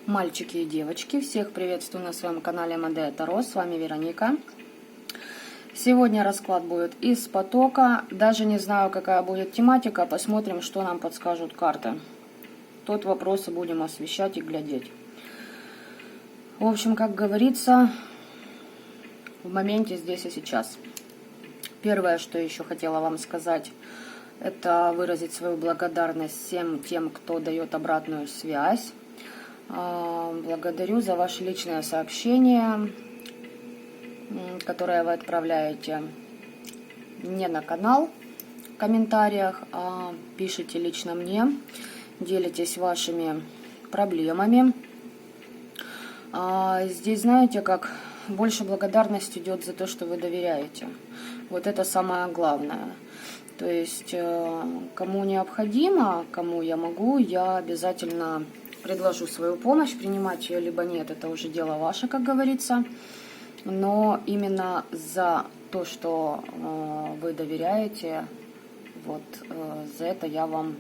Мальчики и девочки, всех приветствую на своем канале Мадея Таро, с вами Вероника. Сегодня расклад будет из потока, даже не знаю, какая будет тематика, посмотрим, что нам подскажут карты. Тот вопросы будем освещать и глядеть. В общем, как говорится, в моменте здесь и сейчас. Первое, что еще хотела вам сказать, это выразить свою благодарность всем тем, кто дает обратную связь. Благодарю за ваши личные сообщения, которые вы отправляете не на канал в комментариях, а пишите лично мне, делитесь вашими проблемами. Здесь, знаете, как больше благодарность идет за то, что вы доверяете. Вот это самое главное. То есть, кому необходимо, кому я могу, я обязательно предложу свою помощь, принимать ее либо нет, это уже дело ваше, как говорится. Но именно за то, что вы доверяете, вот за это я вам,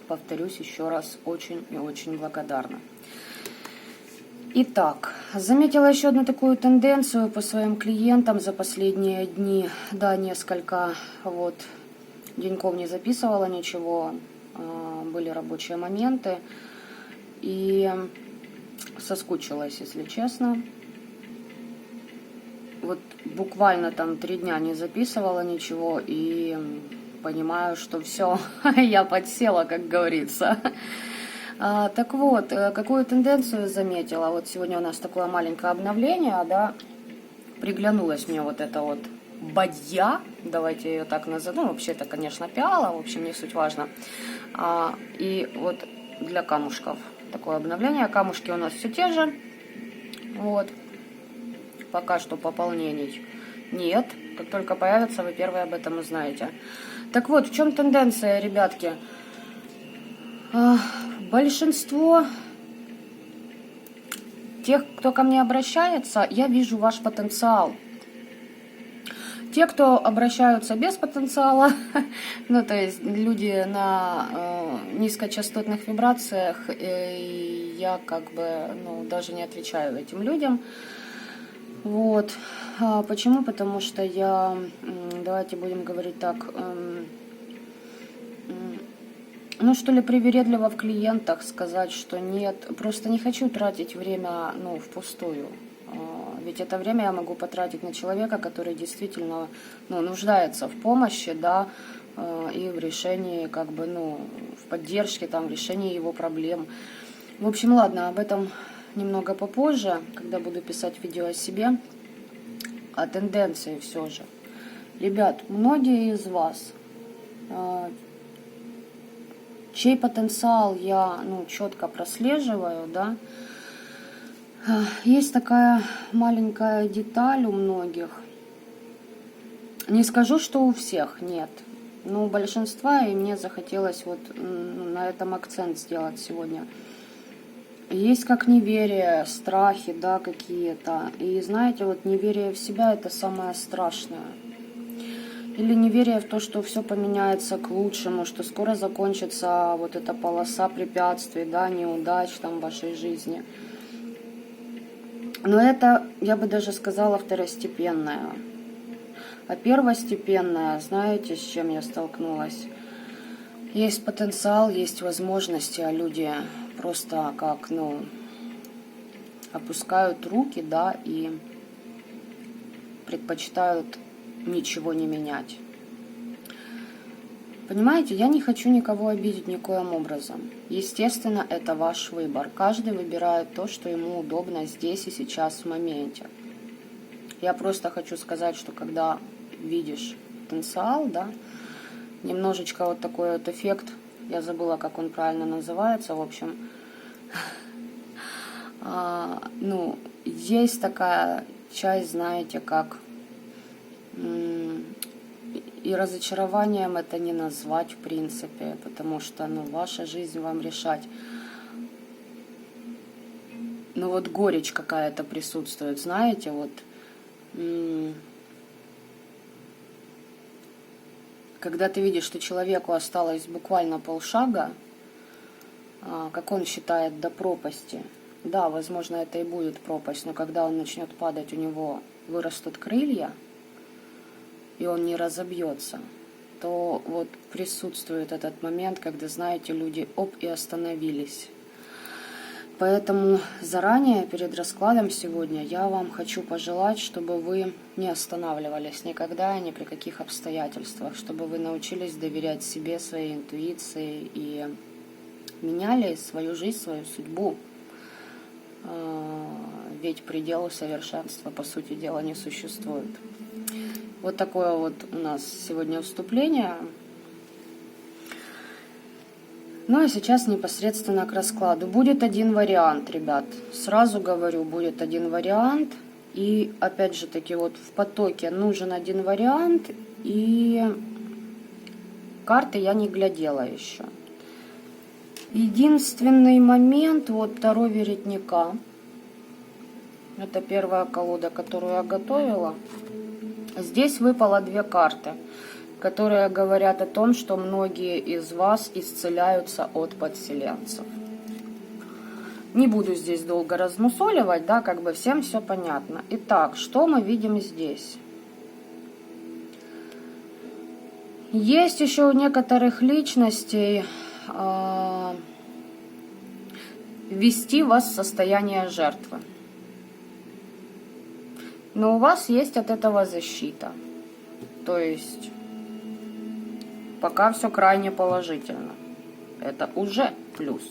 повторюсь еще раз, очень и очень благодарна. Итак, заметила еще одну такую тенденцию по своим клиентам за последние дни, да, несколько вот деньков не записывала ничего, были рабочие моменты. И соскучилась, если честно. Вот буквально там 3 дня не записывала ничего и понимаю, что все, я подсела, как говорится. Так вот, какую тенденцию заметила? Вот сегодня у нас такое маленькое обновление, да, приглянулась мне вот эта вот бадья, давайте ее так назовем, ну, вообще это, конечно, пиала, в общем, не суть важно. И вот для камушков такое обновление. Камушки у нас все те же. Вот. Пока что пополнений нет. Как только появятся, вы первые об этом узнаете. Так вот, в чем тенденция, ребятки? Большинство тех, кто ко мне обращается, я вижу ваш потенциал. Те, кто обращаются без потенциала, ну, то есть люди на низкочастотных вибрациях, я как бы, ну, даже не отвечаю этим людям. Вот. Почему? Потому что я, давайте будем говорить так, ну, что ли, привередливо в клиентах сказать, что нет. Просто не хочу тратить время, ну, впустую. Ведь это время я могу потратить на человека, который действительно, ну, нуждается в помощи, да, и в решении, как бы, ну, в поддержке, там, в решении его проблем. В общем, ладно, об этом немного попозже, когда буду писать видео о себе, о тенденции все же. Ребят, многие из вас, чей потенциал я, ну, четко прослеживаю, да, есть такая маленькая деталь у многих. Не скажу, что у всех, нет. Но у большинства, и мне захотелось вот на этом акцент сделать сегодня. Есть как неверие, страхи, да, какие-то. И знаете, вот неверие в себя — это самое страшное. Или неверие в то, что все поменяется к лучшему, что скоро закончится вот эта полоса препятствий, да, неудач там в вашей жизни. Но это, я бы даже сказала, второстепенное. А первостепенное, знаете, с чем я столкнулась? Есть потенциал, есть возможности, а люди просто как, ну, опускают руки, да, и предпочитают ничего не менять. Понимаете, я не хочу никого обидеть никоим образом. Естественно, это ваш выбор. Каждый выбирает то, что ему удобно здесь и сейчас в моменте. Я просто хочу сказать, что когда видишь потенциал, да, немножечко вот такой вот эффект, я забыла, как он правильно называется, в общем, ну, есть такая часть, знаете, как... И разочарованием это не назвать, в принципе, потому что, ну, ваша жизнь вам решать. Ну, вот горечь какая-то присутствует, знаете, вот когда ты видишь, что человеку осталось буквально полшага, как он считает, до пропасти. Да, возможно, это и будет пропасть, но когда он начнет падать, у него вырастут крылья, и он не разобьется, то вот присутствует этот момент, когда, знаете, люди оп и остановились. Поэтому заранее перед раскладом сегодня я вам хочу пожелать, чтобы вы не останавливались никогда и ни при каких обстоятельствах, чтобы вы научились доверять себе, своей интуиции и меняли свою жизнь, свою судьбу. Ведь предела совершенства, по сути дела, не существует. Вот такое вот у нас сегодня вступление. Ну а сейчас непосредственно к раскладу. Будет один вариант, ребят. Сразу говорю, будет один вариант. И опять же таки вот в потоке нужен один вариант. И карты я не глядела еще. Единственный момент, вот Таро Веретника. Это первая колода, которую я готовила. Здесь выпало две карты, которые говорят о том, что многие из вас исцеляются от подселенцев. Не буду здесь долго размусоливать, да, как бы всем все понятно. Итак, что мы видим здесь? Есть еще у некоторых личностей ввести вас в состояние жертвы. Но у вас есть от этого защита. То есть пока все крайне положительно. Это уже плюс.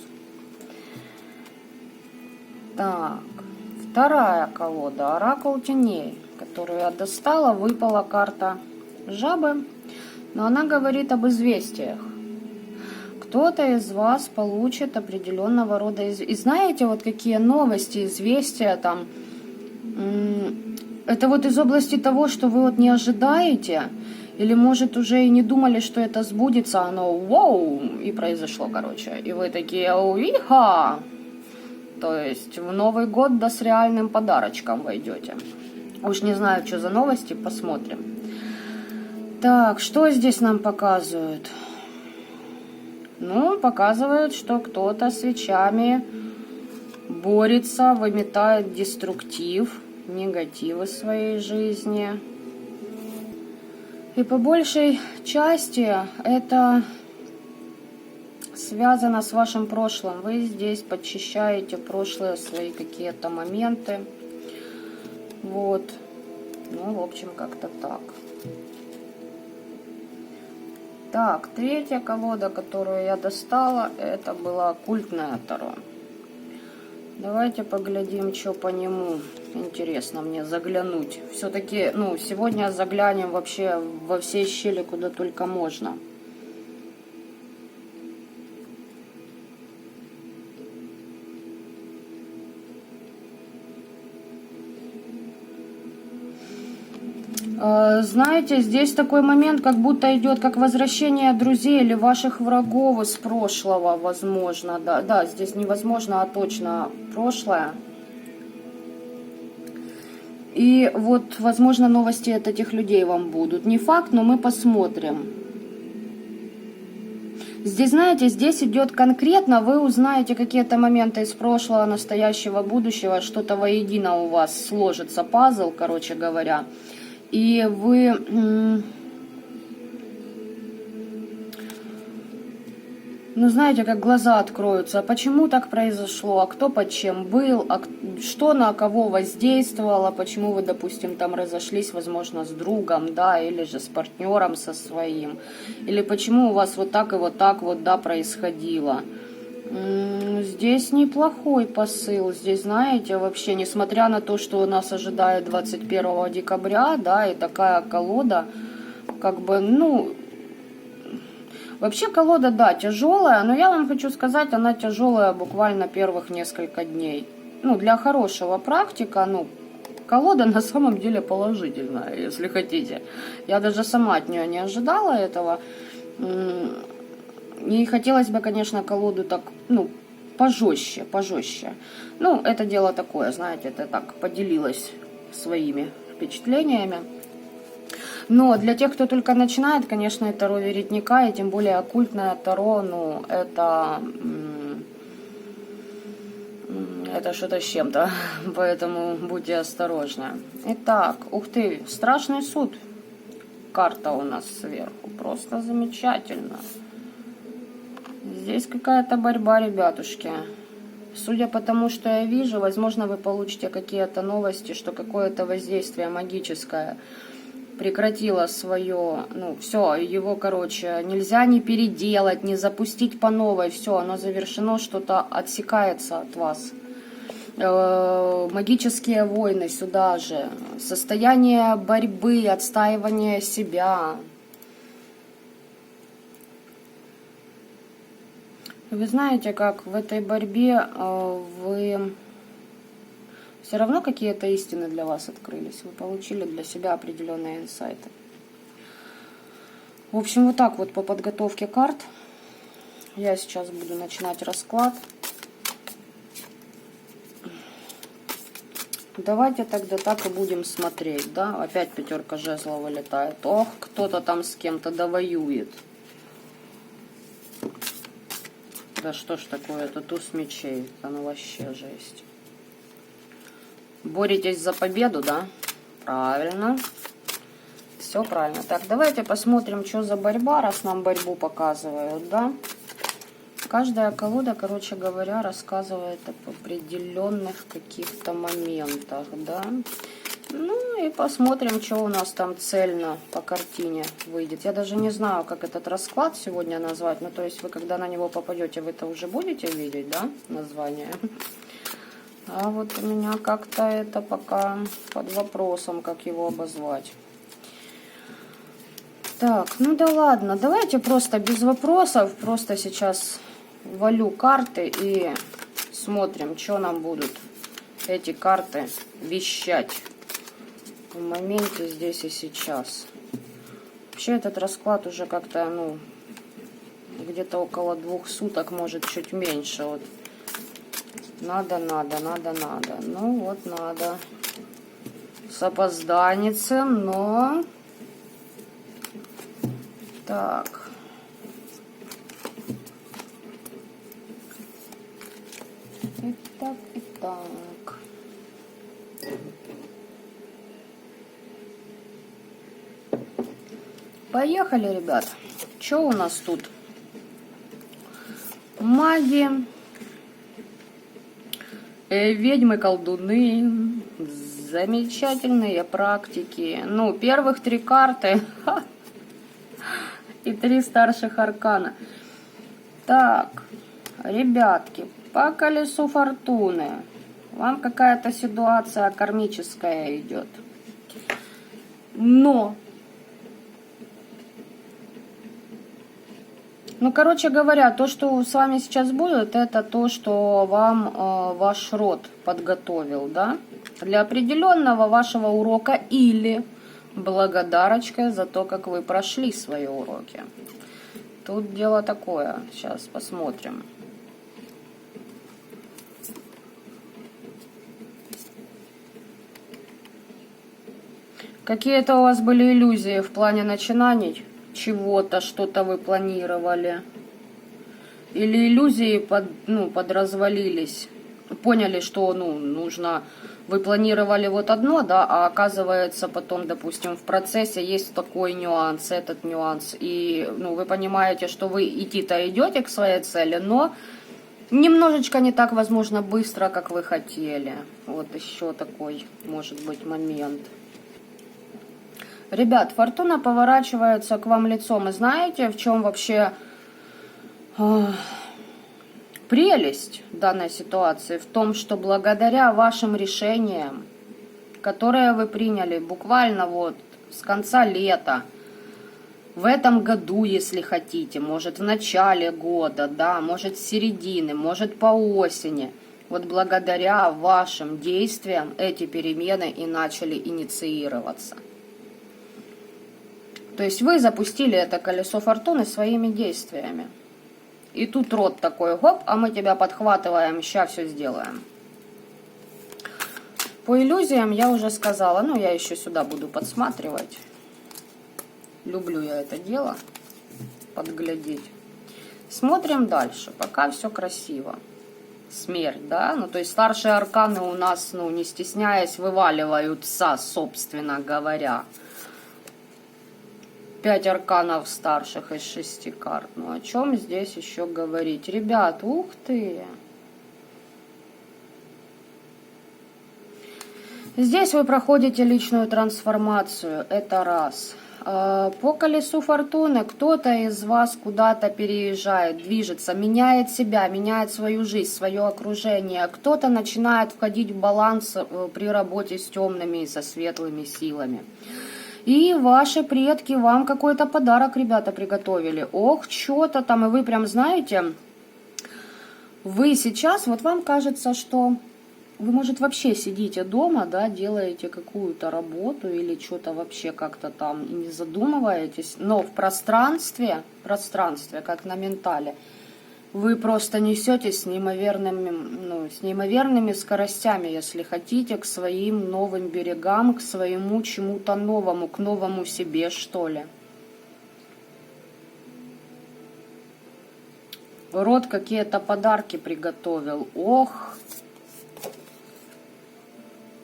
Так, вторая колода, Оракул теней, которую я достала, выпала карта жабы, но она говорит об известиях. Кто-то из вас получит определенного рода известия. И знаете, вот какие новости, известия там, это вот из области того, что вы вот не ожидаете, или, может, уже и не думали, что это сбудется, оно вау, и произошло, короче. И вы такие, уиха! То есть в Новый год да с реальным подарочком войдете. Уж не знаю, что за новости, посмотрим. Так, что здесь нам показывают? Ну, показывают, что кто-то свечами борется, выметает деструктив, негатив из своей жизни. И по большей части это связано с вашим прошлым. Вы здесь подчищаете прошлые свои какие-то моменты. Вот. Ну, в общем, как-то так. Так, третья колода, которую я достала, это была оккультная Таро. Давайте поглядим, что по нему. Интересно мне заглянуть. Все-таки, ну, сегодня заглянем вообще во все щели, куда только можно. Знаете, здесь такой момент, как будто идет как возвращение друзей или ваших врагов из прошлого, возможно. Да, здесь невозможно, а точно прошлое. И вот, возможно, новости от этих людей вам будут. Не факт, но мы посмотрим. Здесь, знаете, здесь идет конкретно, вы узнаете какие-то моменты из прошлого, настоящего, будущего, что-то воедино у вас сложится, пазл, короче говоря. И вы ну, знаете, как глаза откроются, а почему так произошло, а кто под чем был, а что на кого воздействовало, почему вы, допустим, там разошлись, возможно, с другом, да, или же с партнером со своим, или почему у вас вот так и вот так вот, да, происходило. Здесь неплохой посыл, здесь, знаете, вообще, несмотря на то, что нас ожидает 21 декабря, да, и такая колода, как бы, ну... Вообще колода, да, тяжелая, но я вам хочу сказать, она тяжелая буквально первых несколько дней. Ну, для хорошего практика, ну, колода на самом деле положительная, если хотите. Я даже сама от нее не ожидала этого. И хотелось бы, конечно, колоду так, ну, пожестче. Ну, это дело такое, знаете, это так, поделилась своими впечатлениями. Но для тех, кто только начинает, конечно, это Таро Веретника, и тем более оккультное Таро, ну, это что-то с чем-то, поэтому будьте осторожны. Итак, ух ты, страшный суд. Карта у нас сверху, просто замечательно. Здесь какая-то борьба, ребятушки. Судя по тому, что я вижу, возможно, вы получите какие-то новости, что какое-то воздействие магическое прекратило свое, ну, все, его, короче, нельзя ни переделать, ни запустить по новой, все, оно завершено, что-то отсекается от вас. Магические войны сюда же, состояние борьбы, отстаивание себя. Вы знаете, как в этой борьбе вы все равно какие-то истины для вас открылись. Вы получили для себя определенные инсайты. В общем, вот так вот по подготовке карт. Я сейчас буду начинать расклад. Давайте тогда так и будем смотреть, да? Опять пятерка жезлов вылетает. Ох, кто-то там с кем-то довоюет. Да что ж такое, это туз мечей, это ну вообще жесть. Боретесь за победу, да? Правильно. Все правильно. Так, давайте посмотрим, что за борьба, раз нам борьбу показывают, да? Каждая колода, короче говоря, рассказывает об определенных каких-то моментах, да? Ну и посмотрим, что у нас там цельно по картине выйдет. Я даже не знаю, как этот расклад сегодня назвать. Ну, то есть вы, когда на него попадете, вы это уже будете видеть, да, название? А вот у меня как-то это пока под вопросом, как его обозвать. Так, ну да ладно, давайте просто без вопросов, просто сейчас валю карты и смотрим, что нам будут эти карты вещать в моменте здесь и сейчас. Вообще этот расклад уже как-то, ну, где-то около 2 суток, может чуть меньше. Вот. Надо. Ну вот надо. С опозданием, но... Так. Итак. Поехали, ребят. Что у нас тут? Маги, ведьмы, колдуны, замечательные практики. Ну, первых 3 карты и 3 старших аркана. Так, ребятки, по колесу фортуны вам какая-то ситуация кармическая идет. Но... Ну, короче говоря, то, что с вами сейчас будет, это то, что вам ваш род подготовил, да, для определенного вашего урока или благодарочкой за то, как вы прошли свои уроки. Тут дело такое, сейчас посмотрим. Какие-то у вас были иллюзии в плане начинаний? Чего-то, что-то вы планировали. Или иллюзии подразвалились. Поняли, что нужно... Вы планировали вот одно, да, а оказывается потом, допустим, в процессе есть такой нюанс, этот нюанс. И вы понимаете, что вы идти-то идете к своей цели, но немножечко не так, возможно, быстро, как вы хотели. Вот еще такой, может быть, момент. Ребят, фортуна поворачивается к вам лицом. И знаете, в чем вообще прелесть данной ситуации? В том, что благодаря вашим решениям, которые вы приняли буквально вот с конца лета, в этом году, если хотите, может в начале года, да, может с середины, может по осени, вот благодаря вашим действиям эти перемены и начали инициироваться. То есть вы запустили это колесо фортуны своими действиями. И тут род такой, хоп, а мы тебя подхватываем, сейчас все сделаем. По иллюзиям я уже сказала, я еще сюда буду подсматривать. Люблю я это дело, подглядеть. Смотрим дальше, пока все красиво. Смерть, да, ну то есть старшие арканы у нас, ну не стесняясь, вываливаются, собственно говоря. 5 арканов старших из 6 карт. Ну о чем здесь еще говорить? Ребят, ух ты! Здесь вы проходите личную трансформацию, это раз. По колесу фортуны кто-то из вас куда-то переезжает, движется, меняет себя, меняет свою жизнь, свое окружение. Кто-то начинает входить в баланс при работе с темными и со светлыми силами. И ваши предки вам какой-то подарок, ребята, приготовили. Ох, что-то там, и вы прям знаете, вы сейчас, вот вам кажется, что вы, может, вообще сидите дома, да, делаете какую-то работу или что-то вообще как-то там и не задумываетесь, но в пространстве, как на ментале, вы просто несетесь с неимоверными скоростями, если хотите, к своим новым берегам, к своему чему-то новому, к новому себе, что ли. Род какие-то подарки приготовил. Ох!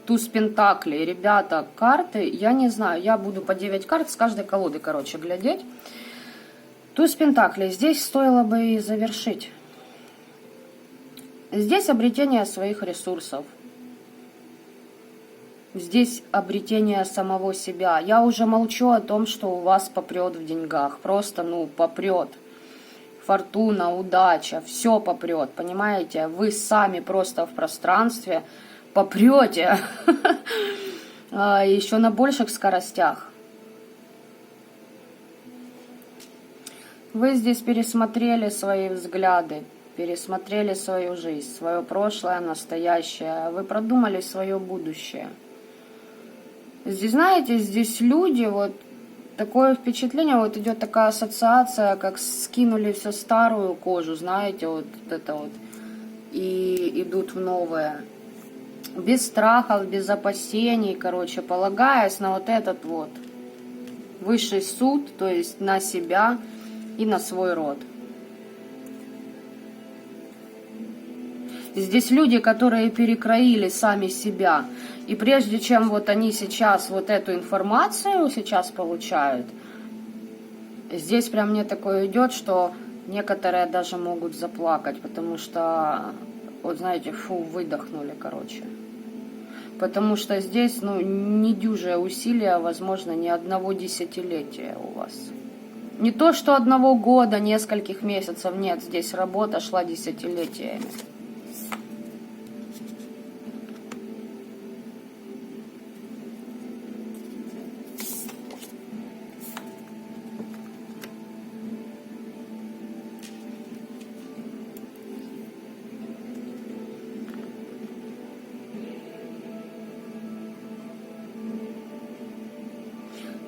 Туз пентаклей. Ребята, карты, я не знаю, я буду по 9 карт с каждой колоды, короче, глядеть. Туз пентаклей. Здесь стоило бы и завершить. Здесь обретение своих ресурсов. Здесь обретение самого себя. Я уже молчу о том, что у вас попрет в деньгах. Просто, ну, попрет. Фортуна, удача, все попрет, понимаете? Вы сами просто в пространстве попрете еще на больших скоростях. Вы здесь пересмотрели свои взгляды, пересмотрели свою жизнь, свое прошлое, настоящее. Вы продумали свое будущее. Здесь, знаете, здесь люди, вот такое впечатление, вот идет такая ассоциация, как скинули всю старую кожу, знаете, вот это вот, и идут в новое. Без страхов, без опасений, короче, полагаясь на вот этот вот высший суд, то есть на себя и на свой род. Здесь люди, которые перекроили сами себя. И прежде чем вот они сейчас вот эту информацию сейчас получают, здесь прям мне такое идет, что некоторые даже могут заплакать, потому что, вот знаете, фу, выдохнули, короче. Потому что здесь, ну, недюжие усилия, возможно, не одного десятилетия у вас. Не то, что одного года, нескольких месяцев, нет, здесь работа шла десятилетиями.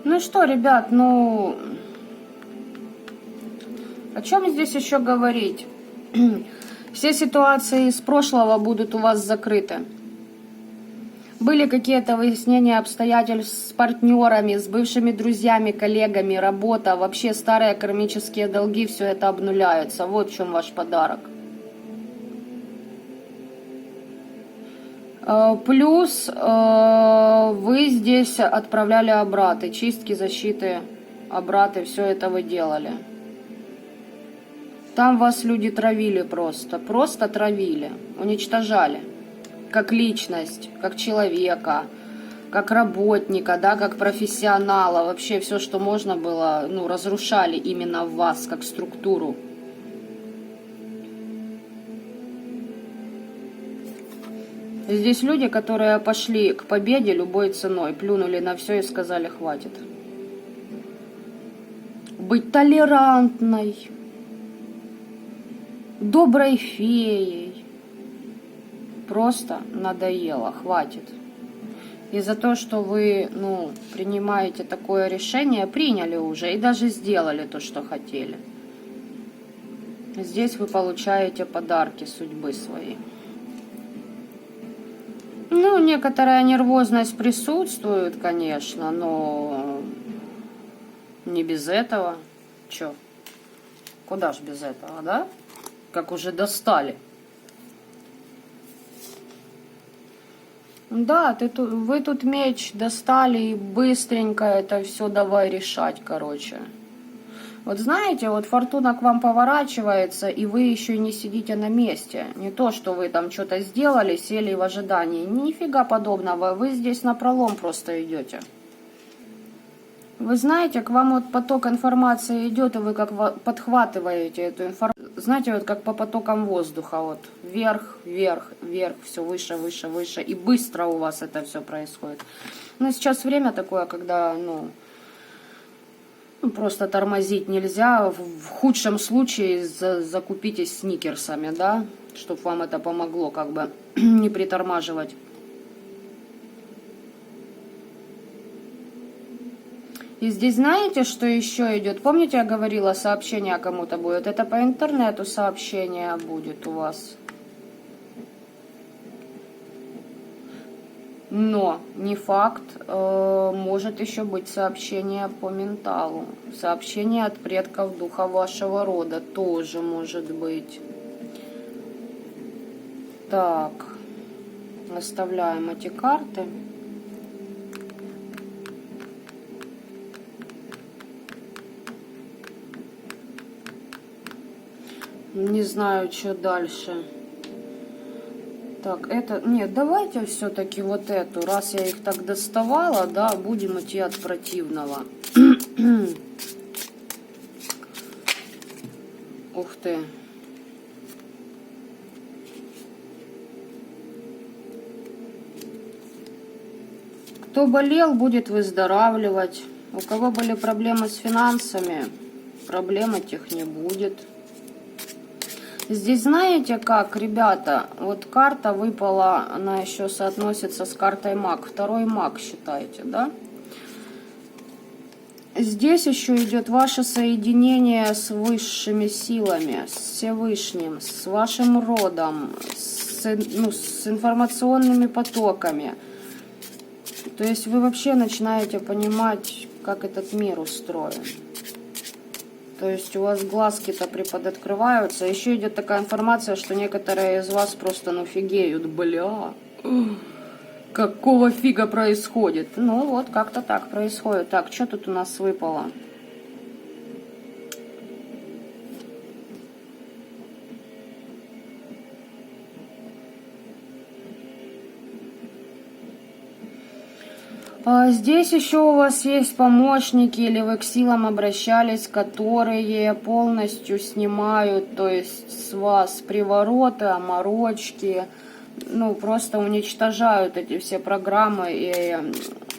Ну что, ребят, ну, о чем здесь еще говорить? Все ситуации из прошлого будут у вас закрыты. Были какие-то выяснения обстоятельств с партнерами, с бывшими друзьями, коллегами, работа, вообще старые кармические долги, все это обнуляется. Вот в чем ваш подарок. Плюс вы здесь отправляли обраты, чистки, защиты, обраты, все это вы делали. Там вас люди травили просто травили, уничтожали. Как личность, как человека, как работника, да, как профессионала. Вообще все, что можно было, ну, разрушали именно в вас, как структуру. Здесь люди, которые пошли к победе любой ценой, плюнули на все и сказали: хватит. Быть толерантной, доброй феей. Просто надоело, хватит. И за то, что вы, ну, принимаете такое решение, приняли уже и даже сделали то, что хотели. Здесь вы получаете подарки судьбы своей. Ну, некоторая нервозность присутствует, конечно, но Не без этого. Чё? Куда ж без этого, да? Как уже достали. Да, вы тут меч достали и быстренько это все давай решать, короче. Вот знаете, вот фортуна к вам поворачивается, и вы еще и не сидите на месте. Не то, что вы там что-то сделали, сели в ожидании. Нифига подобного, вы здесь напролом просто идете. Вы знаете, к вам вот поток информации идет, и вы как подхватываете эту информацию. Знаете, вот как по потокам воздуха, вот вверх, вверх, вверх, все выше, выше, выше, и быстро у вас это все происходит. Но сейчас время такое, когда, ну, просто тормозить нельзя. В худшем случае закупитесь сникерсами, да, чтобы вам это помогло, как бы не притормаживать. И здесь знаете, что еще идет? Помните, я говорила, сообщение кому-то будет? Это по интернету сообщение будет у вас. Но не факт, может еще быть сообщение по менталу. Сообщение от предков духа вашего рода тоже может быть. Так, оставляем эти карты. Не знаю, что дальше. Так, это... Нет, давайте все-таки вот эту. Раз я их так доставала, да, будем идти от противного. Ух ты. Кто болел, будет выздоравливать. У кого были проблемы с финансами, проблем этих не будет. Здесь знаете как, ребята, вот карта выпала, она еще соотносится с картой маг. Второй маг, считаете, да? Здесь еще идет ваше соединение с высшими силами, с Всевышним, с вашим родом, с информационными потоками. То есть вы вообще начинаете понимать, как этот мир устроен. То есть у вас глазки-то приподоткрываются. Еще идет такая информация, что некоторые из вас просто ну фигеют. Бля, какого фига происходит? Ну вот, как-то так происходит. Так, что тут у нас выпало? Здесь еще у вас есть помощники, или вы к силам обращались, которые полностью снимают, то есть с вас привороты, оморочки, ну просто уничтожают эти все программы, и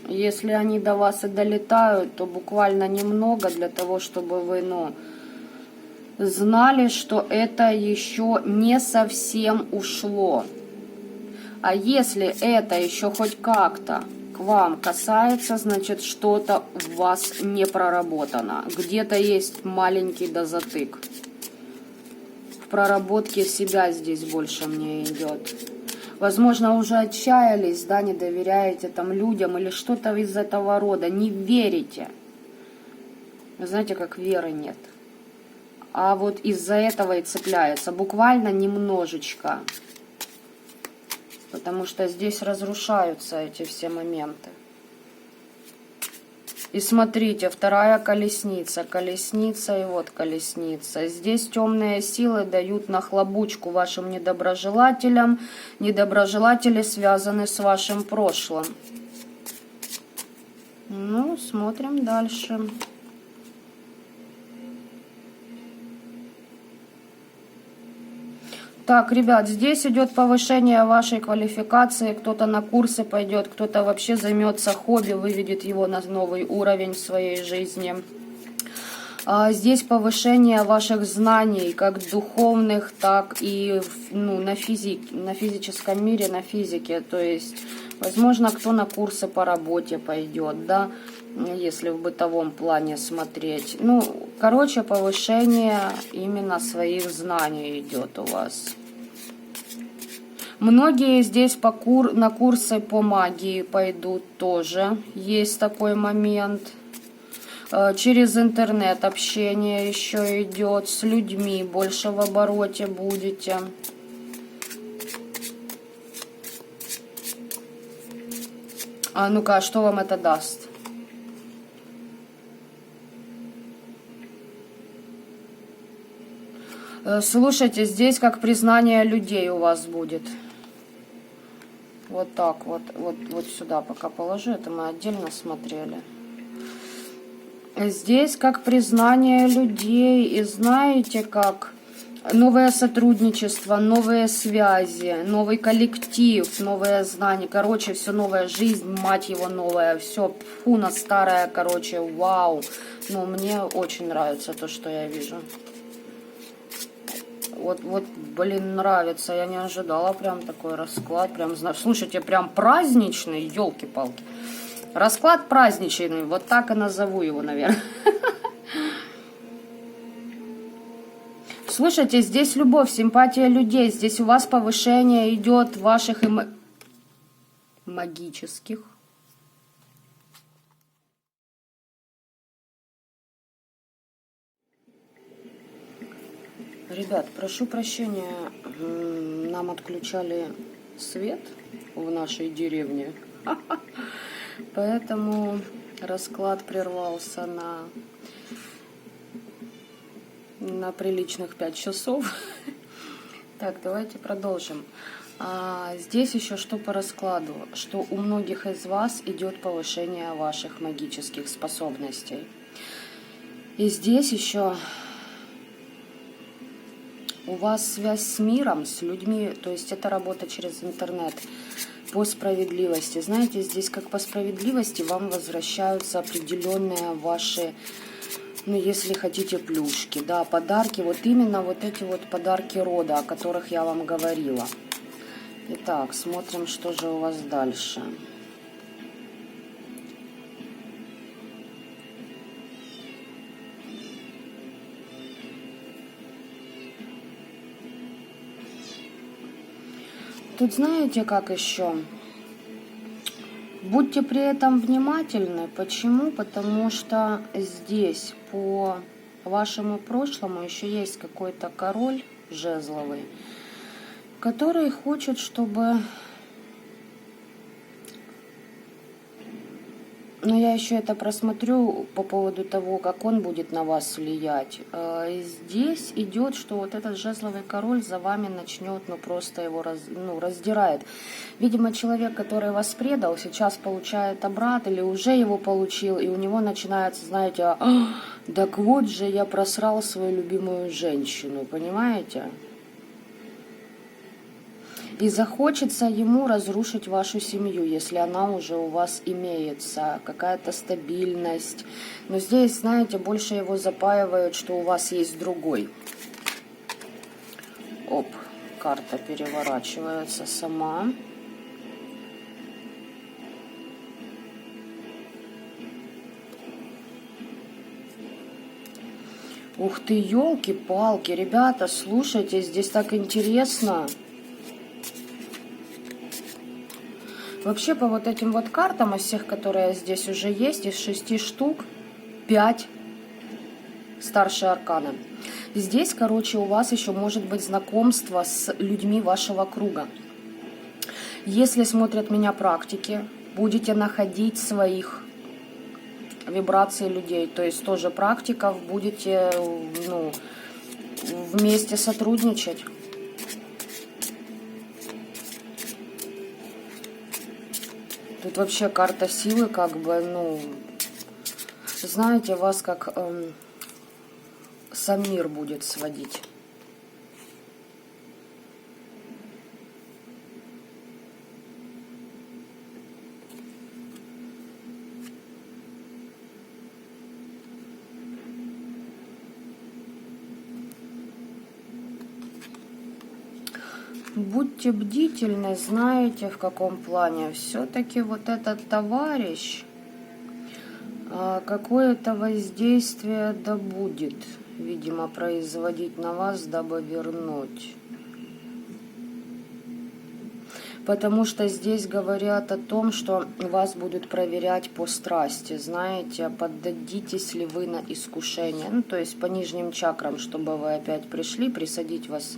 если они до вас и долетают, то буквально немного для того, чтобы вы, ну, знали, что это еще не совсем ушло. А если это еще хоть как-то к вам касается, значит, что-то у вас не проработано. Где-то есть маленький дозатык. В проработке себя здесь больше мне идет. Возможно, уже отчаялись, да, не доверяете там людям или что-то из этого рода. Не верите. Вы знаете, как веры нет. А вот из-за этого и цепляется. Буквально немножечко. Потому что здесь разрушаются эти все моменты. И смотрите, вторая колесница, колесница и вот колесница. Здесь темные силы дают нахлобучку вашим недоброжелателям. Недоброжелатели связаны с вашим прошлым. Ну, смотрим дальше. Так, ребят, здесь идет повышение вашей квалификации. Кто-то на курсы пойдет, кто-то вообще займется хобби, выведет его на новый уровень в своей жизни. Здесь повышение ваших знаний, как духовных, так и ну, на физическом мире, на физике. То есть, возможно, кто на курсы по работе пойдет, да, если в бытовом плане смотреть. Ну, короче, повышение именно своих знаний идет у вас. Многие здесь на курсы по магии пойдут тоже. Есть такой момент. Через интернет общение еще идет, с людьми больше в обороте будете. А ну-ка, что вам это даст? Слушайте, здесь как признание людей у вас будет. Вот так вот, вот сюда пока положу, это мы отдельно смотрели. Здесь как признание людей, и знаете, как новое сотрудничество, новые связи, новый коллектив, новые знания, короче, все новая жизнь, мать его, новая, все, фу, на старое, короче, вау. Ну, мне очень нравится то, что я вижу. Вот, блин, нравится. Я не ожидала прям такой расклад. Прям, слушайте, прям праздничный, елки-палки. Расклад праздничный, вот так и назову его, наверное. Слушайте, здесь любовь, симпатия людей. Здесь у вас повышение идет ваших магических. Ребят, прошу прощения, нам отключали свет в нашей деревне, поэтому расклад прервался на приличных 5 часов. Так, давайте продолжим. Здесь еще что по раскладу, что у многих из вас идет повышение ваших магических способностей. И здесь еще у вас связь с миром, с людьми, то есть это работа через интернет по справедливости. Знаете, здесь как по справедливости вам возвращаются определенные ваши, ну, если хотите, плюшки, да, подарки, вот именно вот эти вот подарки рода, о которых я вам говорила. Итак, смотрим, что же у вас дальше. Тут знаете, как еще? Будьте при этом внимательны. Почему? Потому что здесь по вашему прошлому еще есть какой-то король жезловый, который хочет, чтобы... Но я еще это просмотрю по поводу того, как он будет на вас влиять. Здесь идет, что вот этот жезловый король за вами начнет, ну просто его раздирает. Видимо, человек, который вас предал, сейчас получает обрат или уже его получил, и у него начинается, знаете, так вот же я просрал свою любимую женщину, понимаете? И захочется ему разрушить вашу семью, если она уже у вас имеется, какая-то стабильность. Но здесь, знаете, больше его запаивают, что у вас есть другой. Оп, карта переворачивается сама. Ух ты, елки-палки, ребята, слушайте, здесь так интересно. Вообще по вот этим вот картам, из всех, которые здесь уже есть, из 6 штук, 5 старшие арканы. Здесь, короче, у вас еще может быть знакомство с людьми вашего круга. Если смотрят меня практики, будете находить своих вибраций людей, то есть тоже практиков, будете, ну, вместе сотрудничать. Тут вообще карта силы, как бы, ну, знаете, вас как сам мир будет сводить. Будьте бдительны, знаете, в каком плане. Все-таки вот этот товарищ какое-то воздействие да будет, видимо, производить на вас, дабы вернуть. Потому что здесь говорят о том, что вас будут проверять по страсти, знаете, поддадитесь ли вы на искушение. Ну, то есть по нижним чакрам, чтобы вы опять пришли, присадить вас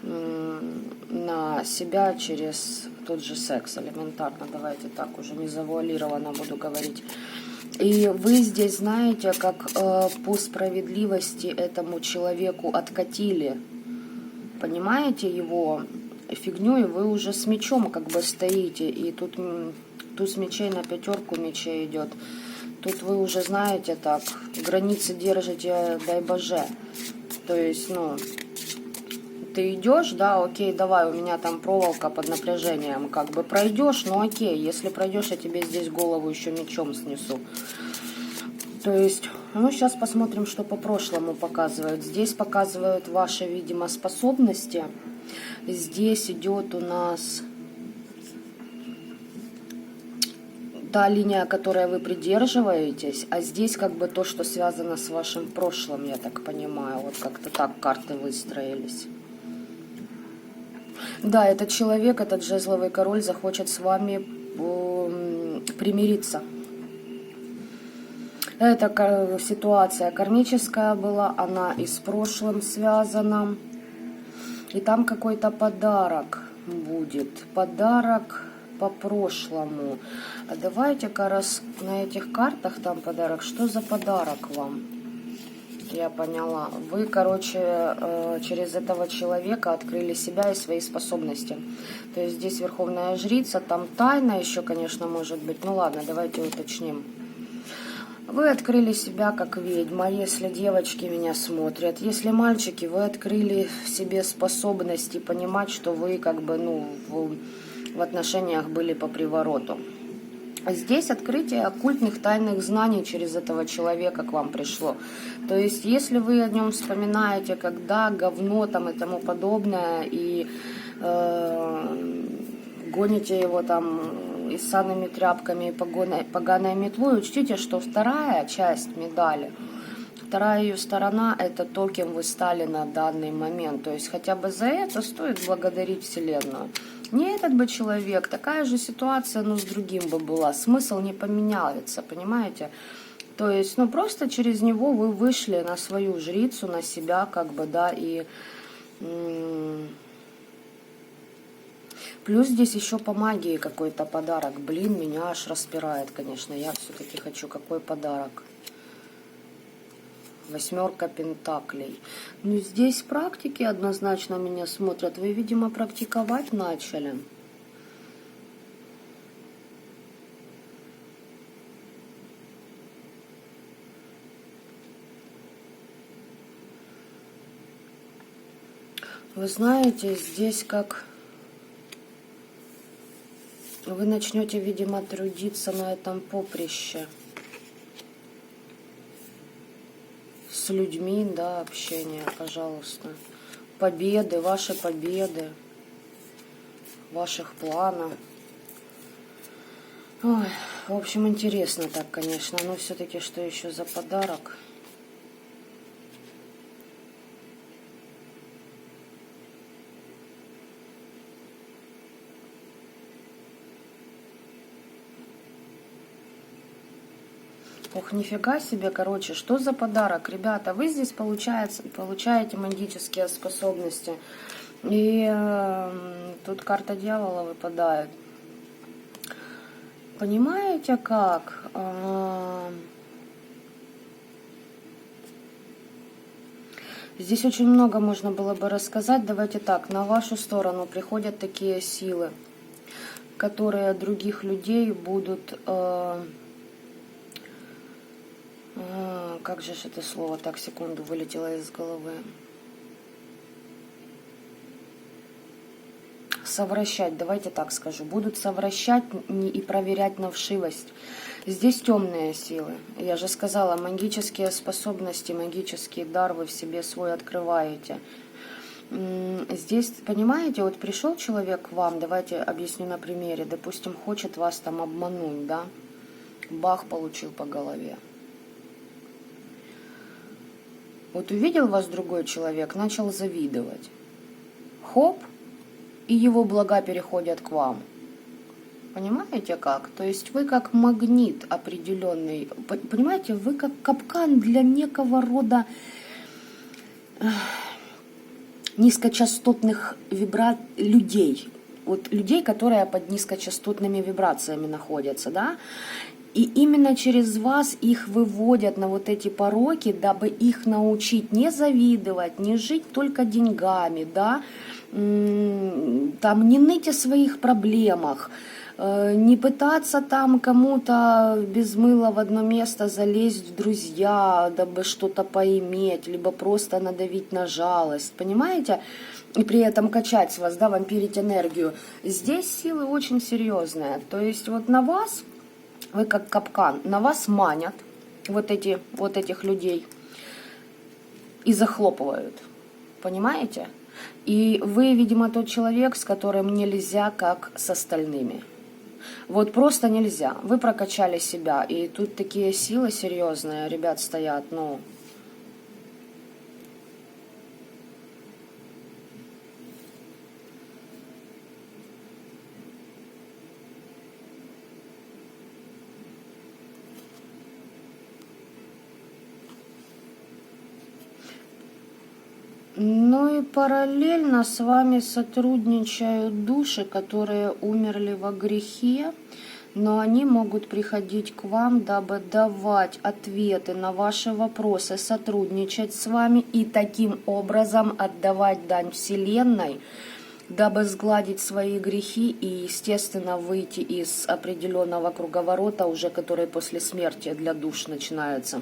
на себя через тот же секс элементарно. Давайте так, уже не завуалированно буду говорить. И вы здесь, знаете, как по справедливости этому человеку откатили, понимаете, его фигню, и вы уже с мечом как бы стоите, и тут туз мечей на 5 мечей идет. Тут вы уже, знаете, так, границы держите, дай боже. То есть, ну, ты идешь, да, окей, давай, у меня там проволока под напряжением, как бы пройдешь, ну окей, если пройдешь, я тебе здесь голову еще мечом снесу. То есть, ну, сейчас посмотрим, что по прошлому показывают. Здесь показывают ваши, видимо, способности. Здесь идет у нас та линия, которой вы придерживаетесь, а здесь как бы то, что связано с вашим прошлым, я так понимаю. Вот как-то так карты выстроились. Да, этот человек, этот жезловый король захочет с вами примириться. Эта ситуация кармическая была, она и с прошлым связана. И там какой-то подарок будет. Подарок по прошлому. А давайте-ка раз на этих картах там подарок. Что за подарок вам? Я поняла. Вы, короче, через этого человека открыли себя и свои способности. То есть здесь Верховная Жрица, там тайна еще, конечно, может быть. Ну ладно, давайте уточним. Вы открыли себя как ведьма, если девочки меня смотрят. Если мальчики, вы открыли в себе способности понимать, что вы как бы, ну, в отношениях были по привороту. Здесь открытие оккультных тайных знаний через этого человека к вам пришло. То есть, если вы о нем вспоминаете, когда говно там и тому подобное, и гоните его там и ссаными тряпками, и поганой метлой, учтите, что вторая часть медали, вторая ее сторона – это то, кем вы стали на данный момент. То есть хотя бы за это стоит благодарить Вселенную. Не этот бы человек, такая же ситуация, но с другим бы была. Смысл не поменяется, понимаете? То есть, ну, просто через него вы вышли на свою жрицу, на себя, как бы, да, и плюс здесь еще по магии какой-то подарок. Блин, меня аж распирает, конечно. Я все-таки хочу какой подарок. 8 пентаклей. Ну, здесь практики однозначно меня смотрят. Вы, видимо, практиковать начали. Вы знаете, здесь как... Вы начнете, видимо, трудиться на этом поприще. С людьми, да, общение, пожалуйста. Победы, ваши победы, ваших планов. Ой, в общем, интересно так, конечно. Но все-таки что еще за подарок? Ох, нифига себе, короче, что за подарок? Ребята, вы здесь получаете магические способности. И тут карта дьявола выпадает. Понимаете как? Здесь очень много можно было бы рассказать. Давайте так, на вашу сторону приходят такие силы, которые других людей будут... как же это слово, так, секунду, вылетело из головы. Совращать, давайте так скажу. Будут совращать и проверять на вшивость. Здесь темные силы. Я же сказала, магические способности, магический дар вы в себе свой открываете. Здесь, понимаете, вот пришел человек к вам, давайте объясню на примере. Допустим, хочет вас там обмануть, да? Бах, получил по голове. Вот увидел вас другой человек, начал завидовать. Хоп, и его блага переходят к вам. Понимаете как? То есть вы как магнит определенный, понимаете, вы как капкан для некого рода низкочастотных людей. Вот людей, которые под низкочастотными вибрациями находятся, да? И именно через вас их выводят на вот эти пороки, дабы их научить не завидовать, не жить только деньгами, да? Там не ныть о своих проблемах, не пытаться там кому-то без мыла в одно место залезть в друзья, дабы что-то поиметь, либо просто надавить на жалость, понимаете? И при этом качать с вас, да, вампирить энергию. Здесь силы очень серьезные. То есть вот на вас, вы как капкан, на вас манят вот этих людей и захлопывают. Понимаете? И вы, видимо, тот человек, с которым нельзя, как с остальными. Вот просто нельзя. Вы прокачали себя, и тут такие силы серьезные, ребят, стоят, ну... Ну и параллельно с вами сотрудничают души, которые умерли во грехе, но они могут приходить к вам, дабы давать ответы на ваши вопросы, сотрудничать с вами и таким образом отдавать дань Вселенной, дабы сгладить свои грехи и, естественно, выйти из определенного круговорота, уже который после смерти для душ начинается.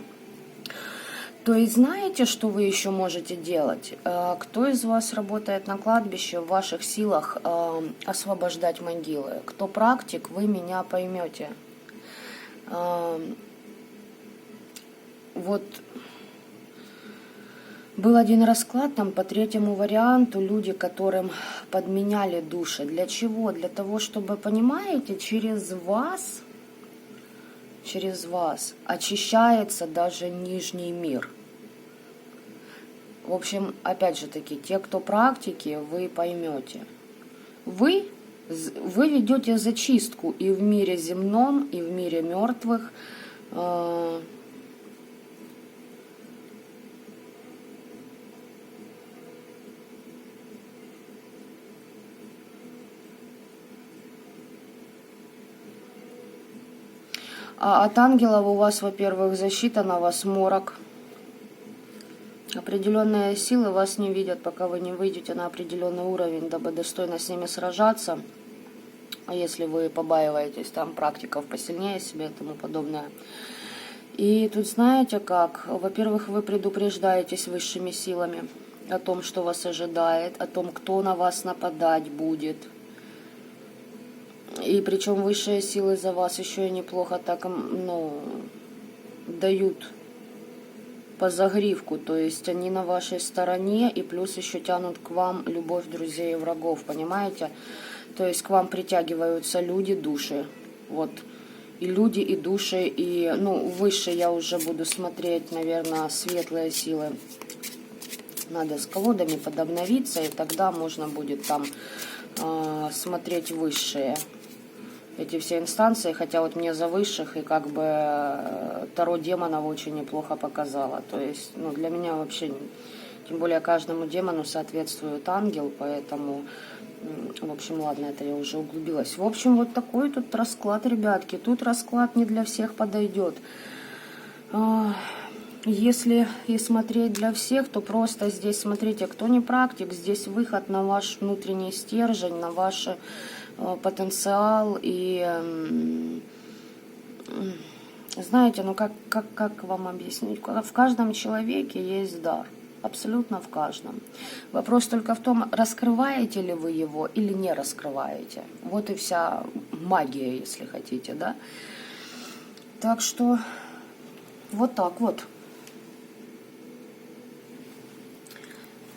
То есть знаете, что вы еще можете делать? Кто из вас работает на кладбище, в ваших силах освобождать могилы? Кто практик, вы меня поймете. Вот был один расклад там по третьему варианту, люди, которым подменяли души. Для чего? Для того, чтобы, понимаете, через вас очищается даже нижний мир. В общем, опять же таки, те, кто практики, вы поймете. Вы ведете зачистку и в мире земном, и в мире мертвых. А от ангелов у вас, во-первых, защита, на вас морок. Определенные силы вас не видят, пока вы не выйдете на определенный уровень, дабы достойно с ними сражаться. А если вы побаиваетесь там практиков посильнее себе и тому подобное. И тут знаете как? Во-первых, вы предупреждаетесь высшими силами о том, что вас ожидает, о том, кто на вас нападать будет. И причем высшие силы за вас еще и неплохо так, дают по загривку, то есть они на вашей стороне, и плюс еще тянут к вам любовь друзей и врагов, понимаете? То есть к вам притягиваются люди, души, вот, и люди, и души, и, выше я уже буду смотреть, наверное, светлые силы. Надо с колодами подобновиться, и тогда можно будет там смотреть высшие эти все инстанции, хотя вот мне за высших и как бы Таро демонов очень неплохо показало. То есть, для меня вообще, тем более каждому демону соответствует ангел, поэтому, в общем, ладно, это я уже углубилась. В общем, вот такой тут расклад, ребятки. Тут расклад не для всех подойдет. Если и смотреть для всех, то просто здесь, смотрите, кто не практик, здесь выход на ваш внутренний стержень, на ваш потенциал. И знаете, как вам объяснить? В каждом человеке есть дар. Абсолютно в каждом. Вопрос только в том, раскрываете ли вы его или не раскрываете. Вот и вся магия, если хотите, да? Так что вот так вот.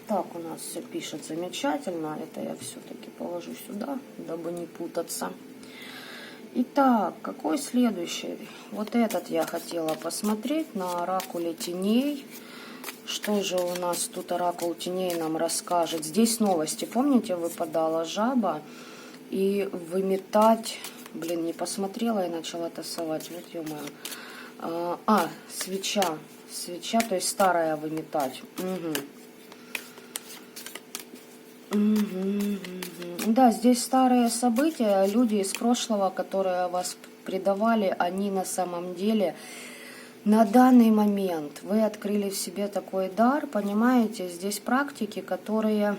Так, у нас все пишет замечательно. Это я все-таки положу сюда, дабы не путаться. Итак, какой следующий? Вот этот я хотела посмотреть на оракуле теней. Что же у нас тут оракул теней нам расскажет? Здесь новости. Помните, выпадала жаба и выметать... Блин, не посмотрела и начала тасовать. Вот ё-моё. Свеча. Свеча, то есть старая выметать. Да, здесь старые события. Люди из прошлого, которые вас предавали, они на самом деле... На данный момент вы открыли в себе такой дар, понимаете, здесь практики, которые...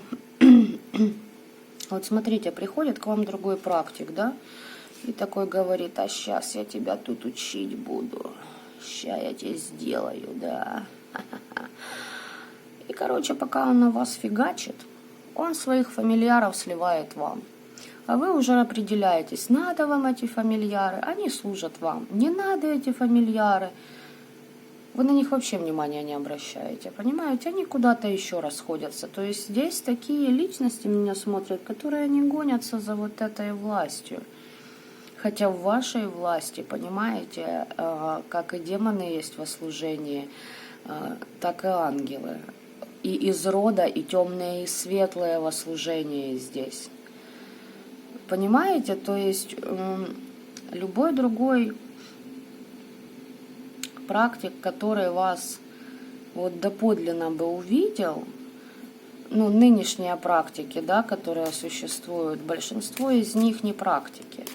Вот смотрите, приходит к вам другой практик, да, и такой говорит: а сейчас я тебя тут учить буду, сейчас я тебе сделаю, да. И, короче, пока он на вас фигачит, он своих фамильяров сливает вам. А вы уже определяетесь, надо вам эти фамильяры, они служат вам, не надо эти фамильяры. Вы на них вообще внимания не обращаете, понимаете? Они куда-то еще расходятся. То есть здесь такие личности меня смотрят, которые не гонятся за вот этой властью. Хотя в вашей власти, понимаете, как и демоны есть во служении, так и ангелы. И из рода, и темные, и светлые во служении здесь. Понимаете? То есть любой другой... практик, который вас вот доподлинно бы увидел, ну, нынешние практики, да, которые существуют, большинство из них не практики.